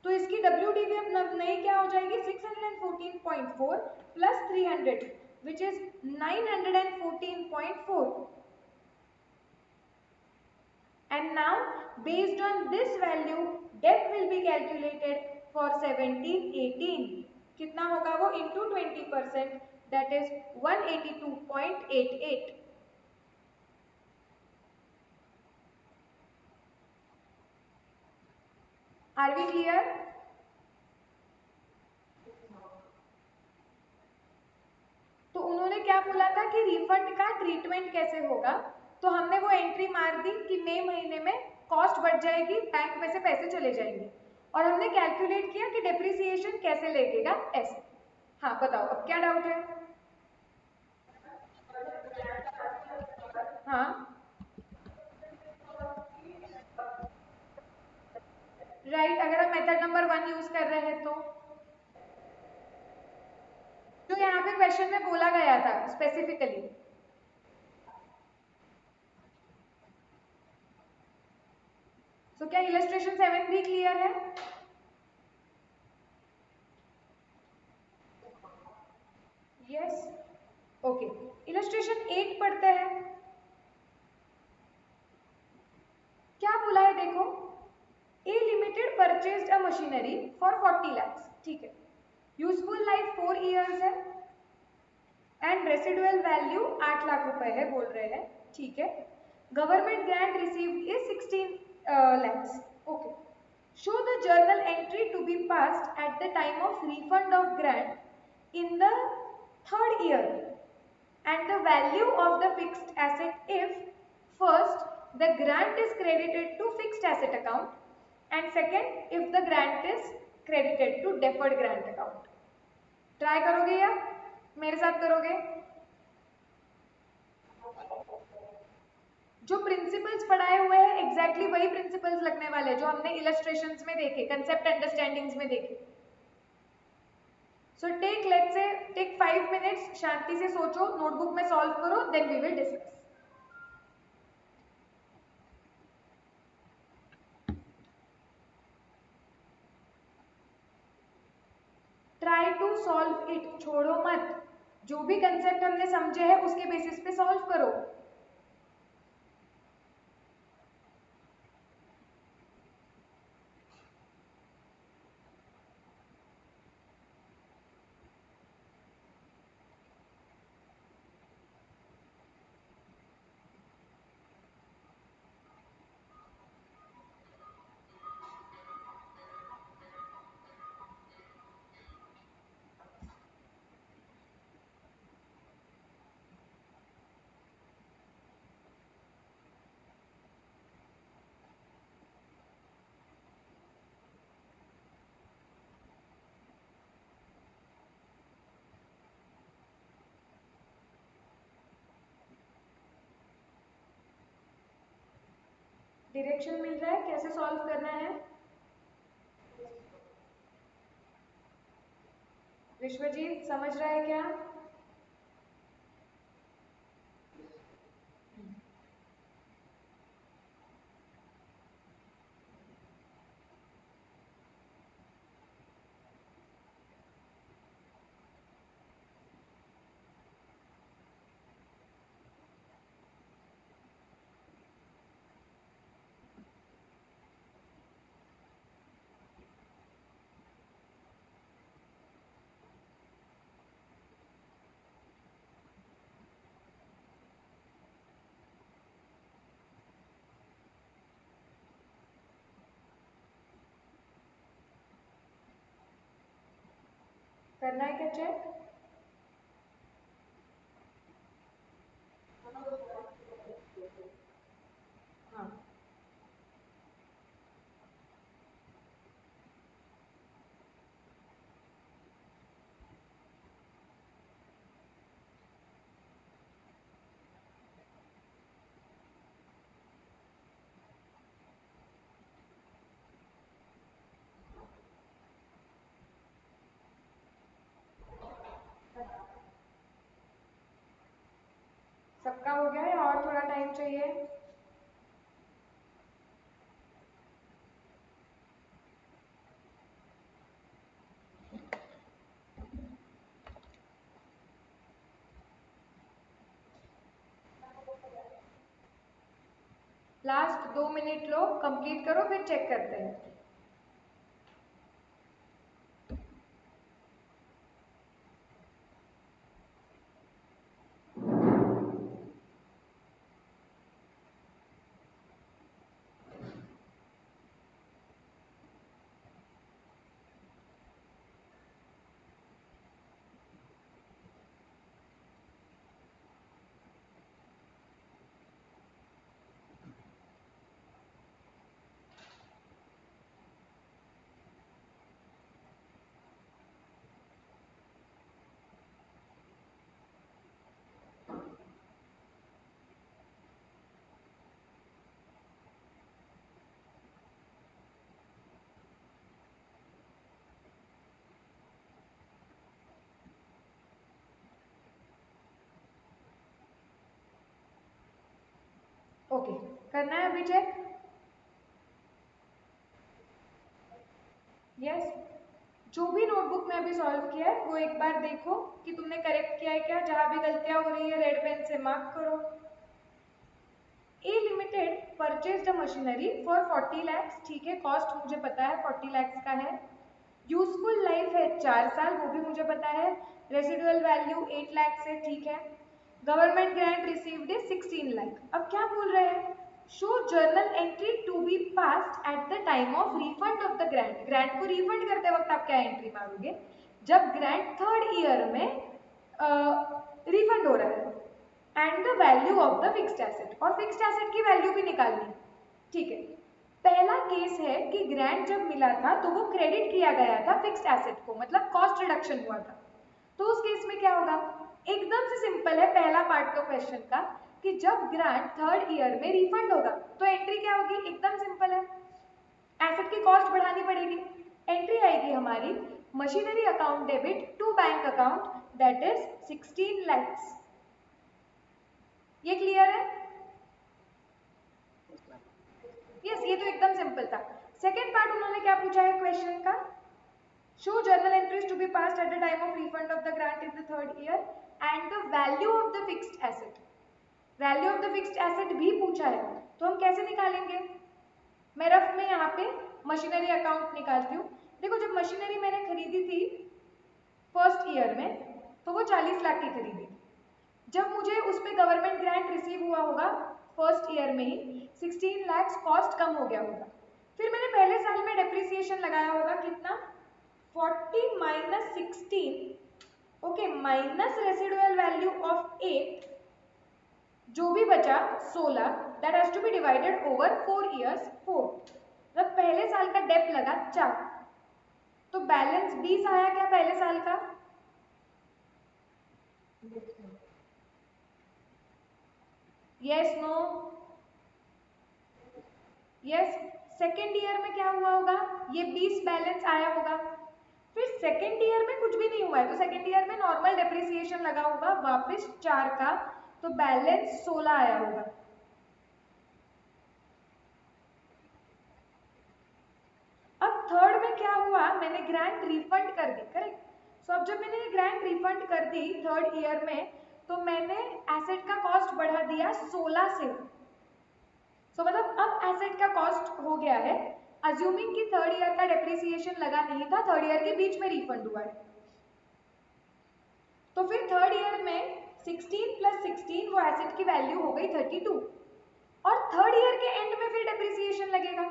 तो इसकी WDV अब नई क्या हो जाएगी? 614.4 plus 300 which is 914.4। And now based on this value debt will be calculated for 17-18। कितना होगा वो? Into 20%, that is 182.88। Are we clear? तो उन्होंने क्या बोला था कि रिफंड का ट्रीटमेंट कैसे होगा, तो हमने वो एंट्री मार दी कि मई महीने में कॉस्ट बढ़ जाएगी, बैंक में से पैसे चले जाएंगे, और हमने कैलकुलेट किया कि डेप्रिसिएशन कैसे लगेगा ऐसे। हाँ बताओ, अब क्या डाउट है? हाँ राइट, अगर हम मेथड नंबर 1 यूज कर रहे हैं तो जो यहाँ पे क्वेश्चन में बोला गया था स्पेसिफिकली। सो क्या इलस्ट्रेशन 7 भी क्लियर है? Yes, okay. इलस्ट्रेशन 8 पढ़ते हैं। क्या बोला है देखो, A limited purchased a machinery for 40 lakhs, ठीक है, यूजफुल लाइफ 4 years है, एंड रेसिडुअल वैल्यू 8 लाख रुपए है बोल रहे हैं, ठीक है। Government grant received is 16 lakhs, okay. Show the journal entry to be passed at the time of refund of grant in the 3rd year and the value of the fixed asset if first the grant is credited to fixed asset account and second if the grant is credited to deferred grant account। Try करोगे या मेरे साथ करोगे? जो principles पढ़ाए हुए हैं exactly वही प्रिंसिपल्स लगने वाले जो हमने इलस्ट्रेशंस में देखे, कंसेप्ट अंडरस्टैंडिंग्स में देखे। सो टेक 5 minutes, शांति से सोचो, नोटबुक में सॉल्व करो, then we will discuss. Try to solve it, छोड़ो मत, जो भी कंसेप्ट हमने समझे हैं उसके बेसिस पे सॉल्व करो। डायरेक्शन मिल रहा है कैसे सॉल्व करना है? विश्वजीत समझ रहा है क्या? करना है क्या चेक? हाँ, सबका हो गया या और थोड़ा टाइम चाहिए? लास्ट 2 मिनट लो, कंप्लीट करो, फिर चेक करते हैं। ओके, करना है अभी चेक? यस। जो भी नोटबुक में अभी सॉल्व किया है वो एक बार देखो कि तुमने करेक्ट किया है क्या। जहां भी गलतियां हो रही है रेड पेन से मार्क करो। A limited purchase the machinery for 40 lakhs, ठीक है, कॉस्ट मुझे पता है 40 lakhs का है। यूजफुल लाइफ है 4 साल, वो भी मुझे पता है। रेसिडुअल वैल्यू 8 lakhs है, ठीक है। गवर्नमेंट ग्रांट रिसीव्ड है 16 लाख। अब क्या बोल रहे हैं? Show journal entry to be passed at the time of refund of the grant. Grant को रिफंड करते वक्त आप क्या एंट्री मारोगे? जब ग्रांट 3rd ईयर में रिफंड हो रहा है। And the value of the fixed asset, और फिक्स्ड एसेट की वैल्यू भी निकालनी, ठीक है। पहला केस है कि ग्रांट जब मिला था तो वो क्रेडिट किया गया था फिक्स्ड एसेट को, मतलब कॉस्ट रिडक्शन हुआ था। तो उस केस में क्या होगा? एकदम से सिंपल है पहला पार्ट तो क्वेश्चन का, कि जब ग्रांट 3rd ईयर में रिफंड होगा तो एंट्री क्या होगी? एकदम सिंपल है, एसेट की कॉस्ट बढ़ानी पड़ेगी। एंट्री आएगी हमारी machinery account debit to bank account, that is 16 lakhs। ये क्लियर है? यस, ये तो एकदम सिंपल था। सेकेंड पार्ट उन्होंने क्या पूछा है क्वेश्चन का? Show journal entries to be passed at the time of refund of the grant in the 3rd year and the value of the fixed asset. Value of the fixed asset भी पूछा है, तो हम कैसे निकालेंगे? मैं rough में यहाँ पे मशीनरी अकाउंट निकालती हूँ। देखो, जब मशीनरी मैंने खरीदी थी 1st ईयर में तो वो 40 लाख की खरीदी थी। जब मुझे उस पर गवर्नमेंट ग्रांट रिसीव हुआ होगा 1st ईयर में ही 16 lakhs कॉस्ट कम हो गया होगा। फिर मैंने पहले साल में डेप्रिसिएशन लगाया होगा कितना? 40 minus 16, okay, minus residual value of 8, जो भी बचा 16, that has to be divided over 4 years 4। मतलब पहले साल का डेप लगा 4, तो बैलेंस 20 आया क्या पहले साल का? Yes, no? Yes. Second year में क्या हुआ होगा? ये 20 बैलेंस आया होगा। फिर सेकेंड ईयर में कुछ भी नहीं हुआ है, तो सेकेंड ईयर में नॉर्मल डेप्रिसिएशन लगा होगा वापस 4 का, तो बैलेंस 16 आया होगा। अब थर्ड में क्या हुआ? मैंने ग्रांट रिफंड कर दी, करेक्ट। सो अब जब मैंने ये ग्रांट रिफंड कर दी 3rd ईयर में, तो मैंने एसेट का कॉस्ट बढ़ा दिया 16 से। सो मतलब अब एसेट का कॉस्ट हो गया है, अज्यूमिंग कि 3rd ईयर का डेप्रिसिएशन लगा नहीं था, 3rd ईयर के बीच में रिफंड हुआ है। तो फिर 3rd ईयर में 16 प्लस 16 वो एसेट की वैल्यू हो गई 32, और 3rd ईयर के एंड में फिर डेप्रिसिएशन लगेगा।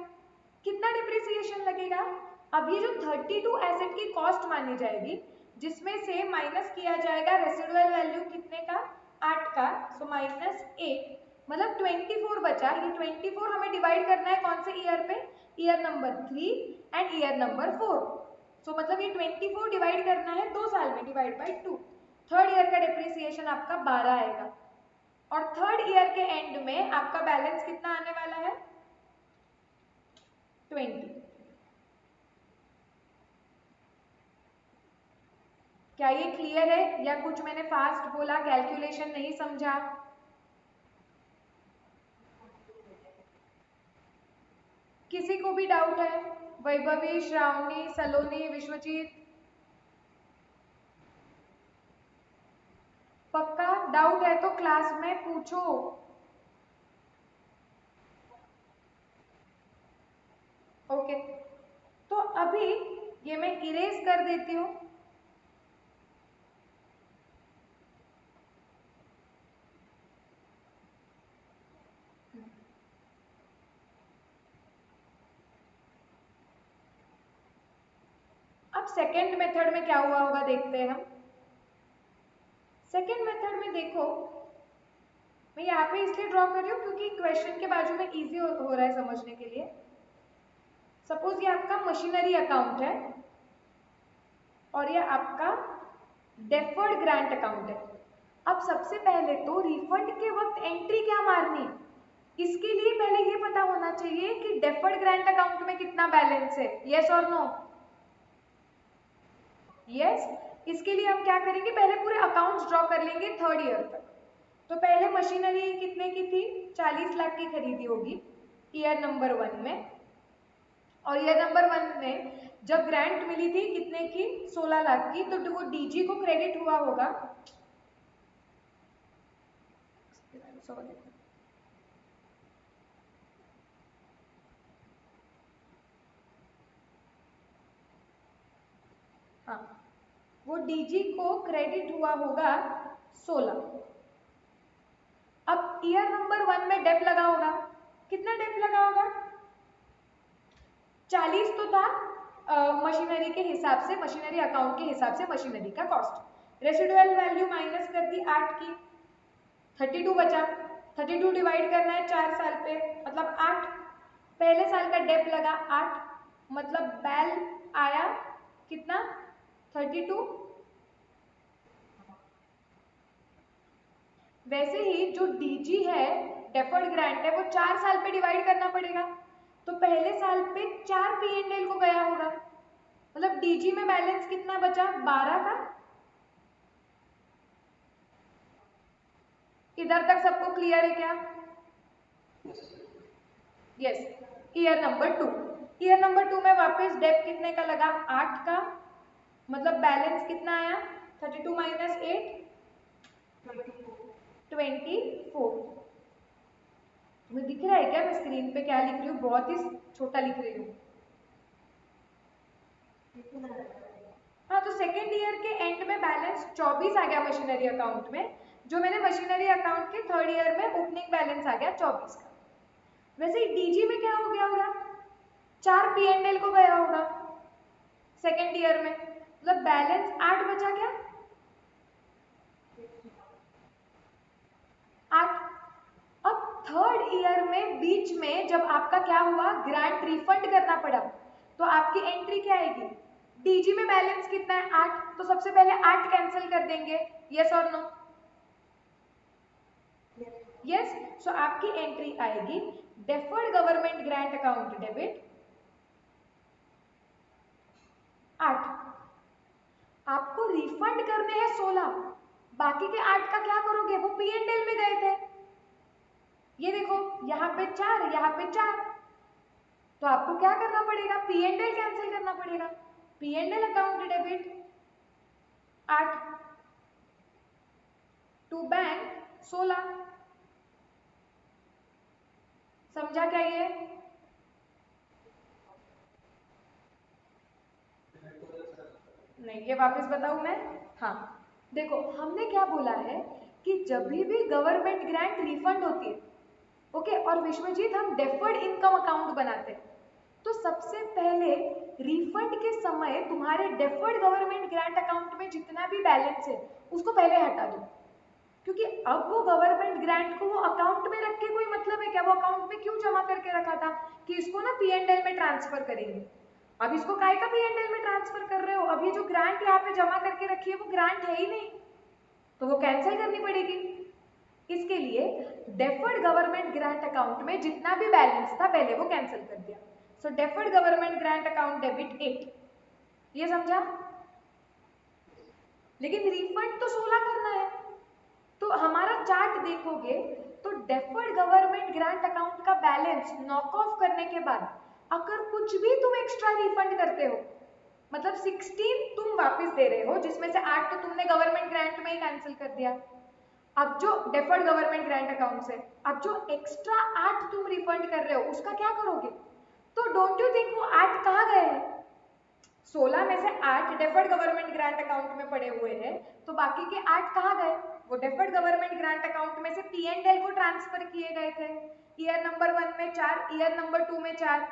कितना डेप्रिसिएशन लगेगा? अब ये जो 32 एसेट की कॉस्ट मानी जाएगी, जिसमें से माइनस किया जाएगा रेसिडुअल वैल्यू कितने का, 8 का, सो -8 मतलब 24 बचा। ये 24 हमें डिवाइड करना है कौन से ईयर पे, year number 3 and year number 4। सो मतलब ये 24 डिवाइड करना है 2 साल में, डिवाइड बाई 2। थर्ड ईयर का डिप्रिसिएशन आपका 12 आएगा और थर्ड ईयर के एंड में आपका बैलेंस कितना आने वाला है, 20। क्या ये क्लियर है या कुछ मैंने फास्ट बोला, कैलकुलेशन नहीं समझा? किसी को भी डाउट है? वैभवी, श्रावणी, सलोनी, विश्वजीत, पक्का डाउट है तो क्लास में पूछो। ओके, तो अभी ये मैं इरेज कर देती हूँ। अब सेकेंड मेथड में क्या हुआ होगा देखते हैं हम। सेकेंड मेथड में देखो, मैं यहाँ पे इसलिए ड्रॉ कर रही हूँ क्योंकि क्वेश्चन के बाजू में इजी हो रहा है समझने के लिए। सपोज ये आपका मशीनरी अकाउंट है और ये आपका डेफर्ड ग्रांट अकाउंट है। अब सबसे पहले तो रिफंड के वक्त एंट्री क्या मारनी, इसके लिए पहले ये पता होना चाहिए कि डेफर्ड ग्रांट अकाउंट में कितना बैलेंस है, यस और नो? यस। इसके लिए हम क्या करेंगे, पहले पूरे अकाउंट्स ड्रॉ कर लेंगे थर्ड ईयर तक। तो पहले मशीनरी कितने की थी, 40 लाख की खरीदी होगी ईयर नंबर 1 में, और ईयर नंबर 1 में जब ग्रांट मिली थी कितने की, 16 लाख की, तो वो डीजी को क्रेडिट हुआ होगा, हाँ वो डीजी को क्रेडिट हुआ होगा 16। अब ईयर नंबर 1 में डेप लगा होगा, कितना डेप लगा होगा, 40 तो था मशीनरी के हिसाब से, मशीनरी अकाउंट के हिसाब से मशीनरी का कॉस्ट। रेसिडुअल वैल्यू माइनस कर दी 8 की, 32 बचा। 32 डिवाइड करना है 4 साल पे, मतलब 8। पहले साल का डेप लगा 8, मतलब बैल आया कितना, 32। वैसे ही जो डीजी है, डेफर्ड ग्रांट है, वो 4 साल पे डिवाइड करना पड़ेगा। तो पहले साल पे 4 P&L को गया होगा, मतलब डीजी में बैलेंस कितना बचा, 12 का। इधर तक सबको क्लियर है क्या? Yes. Year number 2, year number 2 में वापस डेप कितने का लगा, 8 का, मतलब बैलेंस कितना आया, 32 माइनस 8, 24। तुम्हें दिख रहा है क्या मैं स्क्रीन पे क्या लिख रही हूँ, बहुत ही छोटा लिख रही हूँ। हाँ, तो सेकेंड ईयर के एंड में बैलेंस 24 आ गया मशीनरी अकाउंट में, जो मैंने मशीनरी अकाउंट के थर्ड ईयर में ओपनिंग बैलेंस आ गया 24 का। वैसे ही डीजी में क्या हो गया होगा, 4 P&L को गया होगा सेकेंड ईयर में, मतलब बैलेंस 8 बचा क्या, 8। अब थर्ड ईयर में बीच में जब आपका क्या हुआ, ग्रांट रिफंड करना पड़ा, तो आपकी एंट्री क्या आएगी, डीजी में बैलेंस कितना है, 8, तो सबसे पहले 8 कैंसिल कर देंगे, यस और नो? यस। सो आपकी एंट्री आएगी deferred government grant account debit 8। आपको रिफंड करने हैं 16, बाकी के 8 का क्या करोगे, वो P&L में गए थे। ये देखो यहाँ पे 4, यहाँ पे 4, तो आपको क्या करना पड़ेगा, P&L कैंसिल करना पड़ेगा। P&L account debit 8 to bank 16। समझा क्या ये? नहीं, ये वापस बताऊं मैं? हाँ, देखो हमने क्या बोला है कि जब भी गवर्नमेंट ग्रांट रिफंड होती है, ओके, और विश्वजीत हम डेफर्ड इनकम अकाउंट बनाते हैं, तो सबसे पहले रिफंड के समय तुम्हारे डेफर्ड गवर्नमेंट ग्रांट अकाउंट में जितना भी बैलेंस है उसको पहले हटा दो, क्योंकि अब वो गवर्नमेंट ग्रांट को वो अकाउंट में रख के कोई मतलब है क्या? वो अकाउंट में क्यों जमा करके रखा था कि इसको ना P&L में ट्रांसफर करेंगे। अब इसको काय का P&L में ट्रांसफर कर रहे हो? अब ये जो ग्रांट यहाँ पे जमा करके रखी है वो ग्रांट है ही नहीं, तो वो कैंसिल करनी पड़ेगी। इसके लिए डेफर्ड गवर्नमेंट ग्रांट अकाउंट में जितना भी बैलेंस था पहले वो कैंसिल कर दिया। So deferred government grant account debit 8, ये समझा? लेकिन रिफंड तो 16 करना है। तो हमारा चार्ट देखोगे तो डेफर्ड गवर्नमेंट ग्रांट अकाउंट का बैलेंस नॉक ऑफ करने के बाद अगर कुछ भी तुम एक्स्ट्रा रिफंड करते हो, मतलब 16 तुम वापस दे रहे हो जिसमें से 8 तो तुमने गवर्नमेंट ग्रांट में ही कैंसिल कर दिया, अब जो डेफर्ड गवर्नमेंट ग्रांट अकाउंट से अब जो एक्स्ट्रा 8 तुम रिफंड कर रहे हो उसका क्या करोगे? तो डोंट यू थिंक वो 8 कहाँ गए हैं? 16 में से 8 डेफर्ड गवर्नमेंट ग्रांट अकाउंट में पड़े हुए हैं, तो बाकी के 8 कहाँ गए? वो डेफर्ड गवर्नमेंट ग्रांट अकाउंट में से P&L को ट्रांसफर किए गए थे। ईयर नंबर 1 में 4, ईयर नंबर 2 में 4।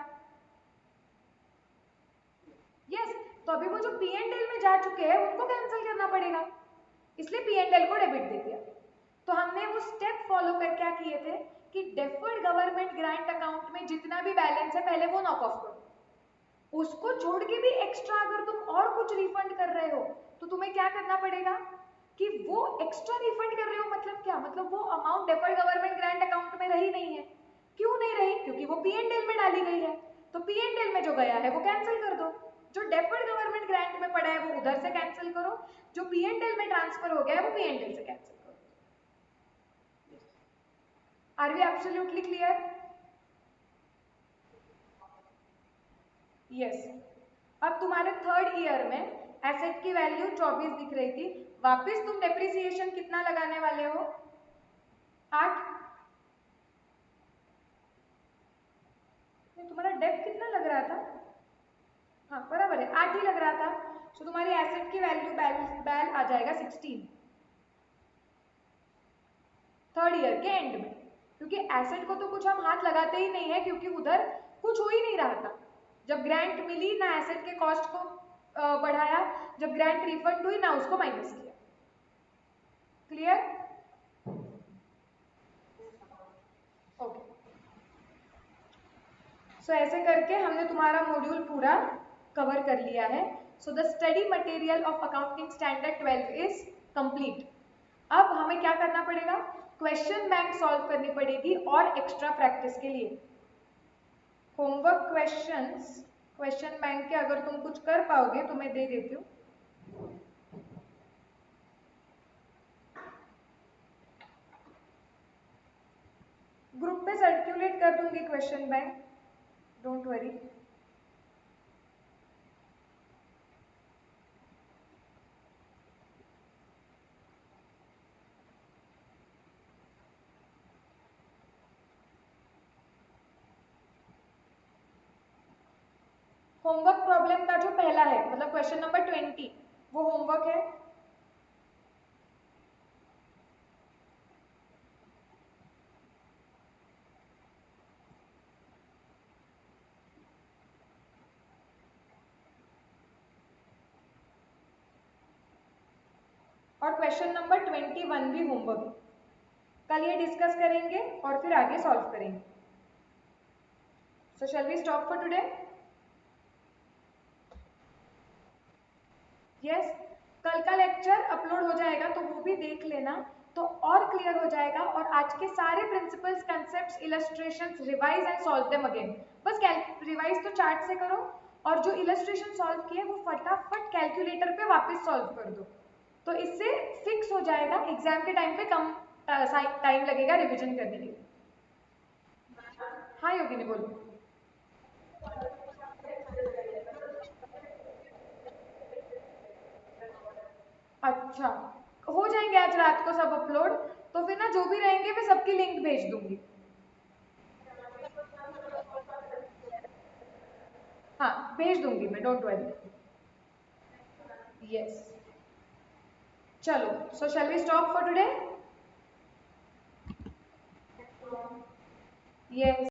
यस, तो अभी वो जो P&L में जा चुके हैं उनको कैंसिल करना पड़ेगा, इसलिए P&L को डेबिट दे दिया। तो हमने वो स्टेप फॉलो कर क्या किए थे कि डेफर्ड गवर्नमेंट ग्रांट अकाउंट में जितना भी बैलेंस है पहले वो नॉक ऑफ करो, उसको छोड़ के भी एक्स्ट्रा अगर तुम और कुछ रिफंड कर रहे हो तो तुम्हें क्या करना पड़ेगा कि वो एक्स्ट्रा रिफंड कर रहे हो मतलब क्या? मतलब वो amount deferred government grant account में रही नहीं है। क्यों नहीं रही? क्योंकि वो P&L में डाली गई है, तो P&L में जो गया है वो कैंसिल कर दो। जो डेफर्ड गवर्नमेंट ग्रांट में पड़ा है वो उधर से कैंसिल करो, जो P&L में ट्रांसफर हो गया है वो P&L से कैंसिल करो। Are we absolutely clear? Yes. अब तुम्हारे थर्ड ईयर में एसेट की वैल्यू 24 दिख रही थी, वापस तुम डेप्रिसिएशन कितना लगाने वाले हो? 8। तुम्हारा डेप्थ कितना लग रहा था? हाँ बराबर है, 8 ही लग रहा था। तो तुम्हारी एसेट की वैल्यू बैल आ जाएगा 16 थर्ड ईयर के एंड में, क्योंकि एसेट को तो कुछ हम हाथ लगाते ही नहीं है क्योंकि उधर कुछ हो ही नहीं रहा था। जब ग्रांट मिली ना एसेट के कॉस्ट को बढ़ाया, जब ग्रांट रिफंड हुई ना उसको माइनस किया। क्लियर? ओके। सो ऐसे करके हमने तुम्हारा मॉड्यूल पूरा कवर कर लिया है। So the study material of accounting standard 12 is complete. अब हमें क्या करना पड़ेगा? क्वेश्चन बैंक सॉल्व करनी पड़ेगी और एक्स्ट्रा प्रैक्टिस के लिए होमवर्क क्वेश्चन बैंक के अगर तुम कुछ कर पाओगे तो मैं दे देती हूँ। ग्रुप पे सर्कुलेट कर दूंगी question bank, don't worry. Homework problem का जो पहला है मतलब क्वेश्चन नंबर 20 वो होमवर्क है। और क्वेश्चन नंबर 21 भी होमवर्क है। कल ये डिस्कस करेंगे और फिर आगे सॉल्व करेंगे। So shall we stop for today? Yes, कल का लेक्चर अपलोड हो जाएगा तो वो भी देख लेना, तो और क्लियर हो जाएगा। और आज के सारे principles, concepts, illustrations revise and solve them again. बस रिवाइज तो चार्ट से करो और जो इलस्ट्रेशन सॉल्व किए वो फटाफट कैलकुलेटर पे वापस सॉल्व कर दो, तो इससे फिक्स हो जाएगा, एग्जाम के टाइम पे कम टाइम लगेगा रिविजन करने के लिए। हाँ योगिनी बोलो। अच्छा, हो जाएंगे आज रात को सब अपलोड, तो फिर ना जो भी रहेंगे मैं सबकी लिंक भेज दूंगी। हाँ भेज दूंगी मैं, डोंट वरी। यस, चलो। So shall we stop for today? Yes.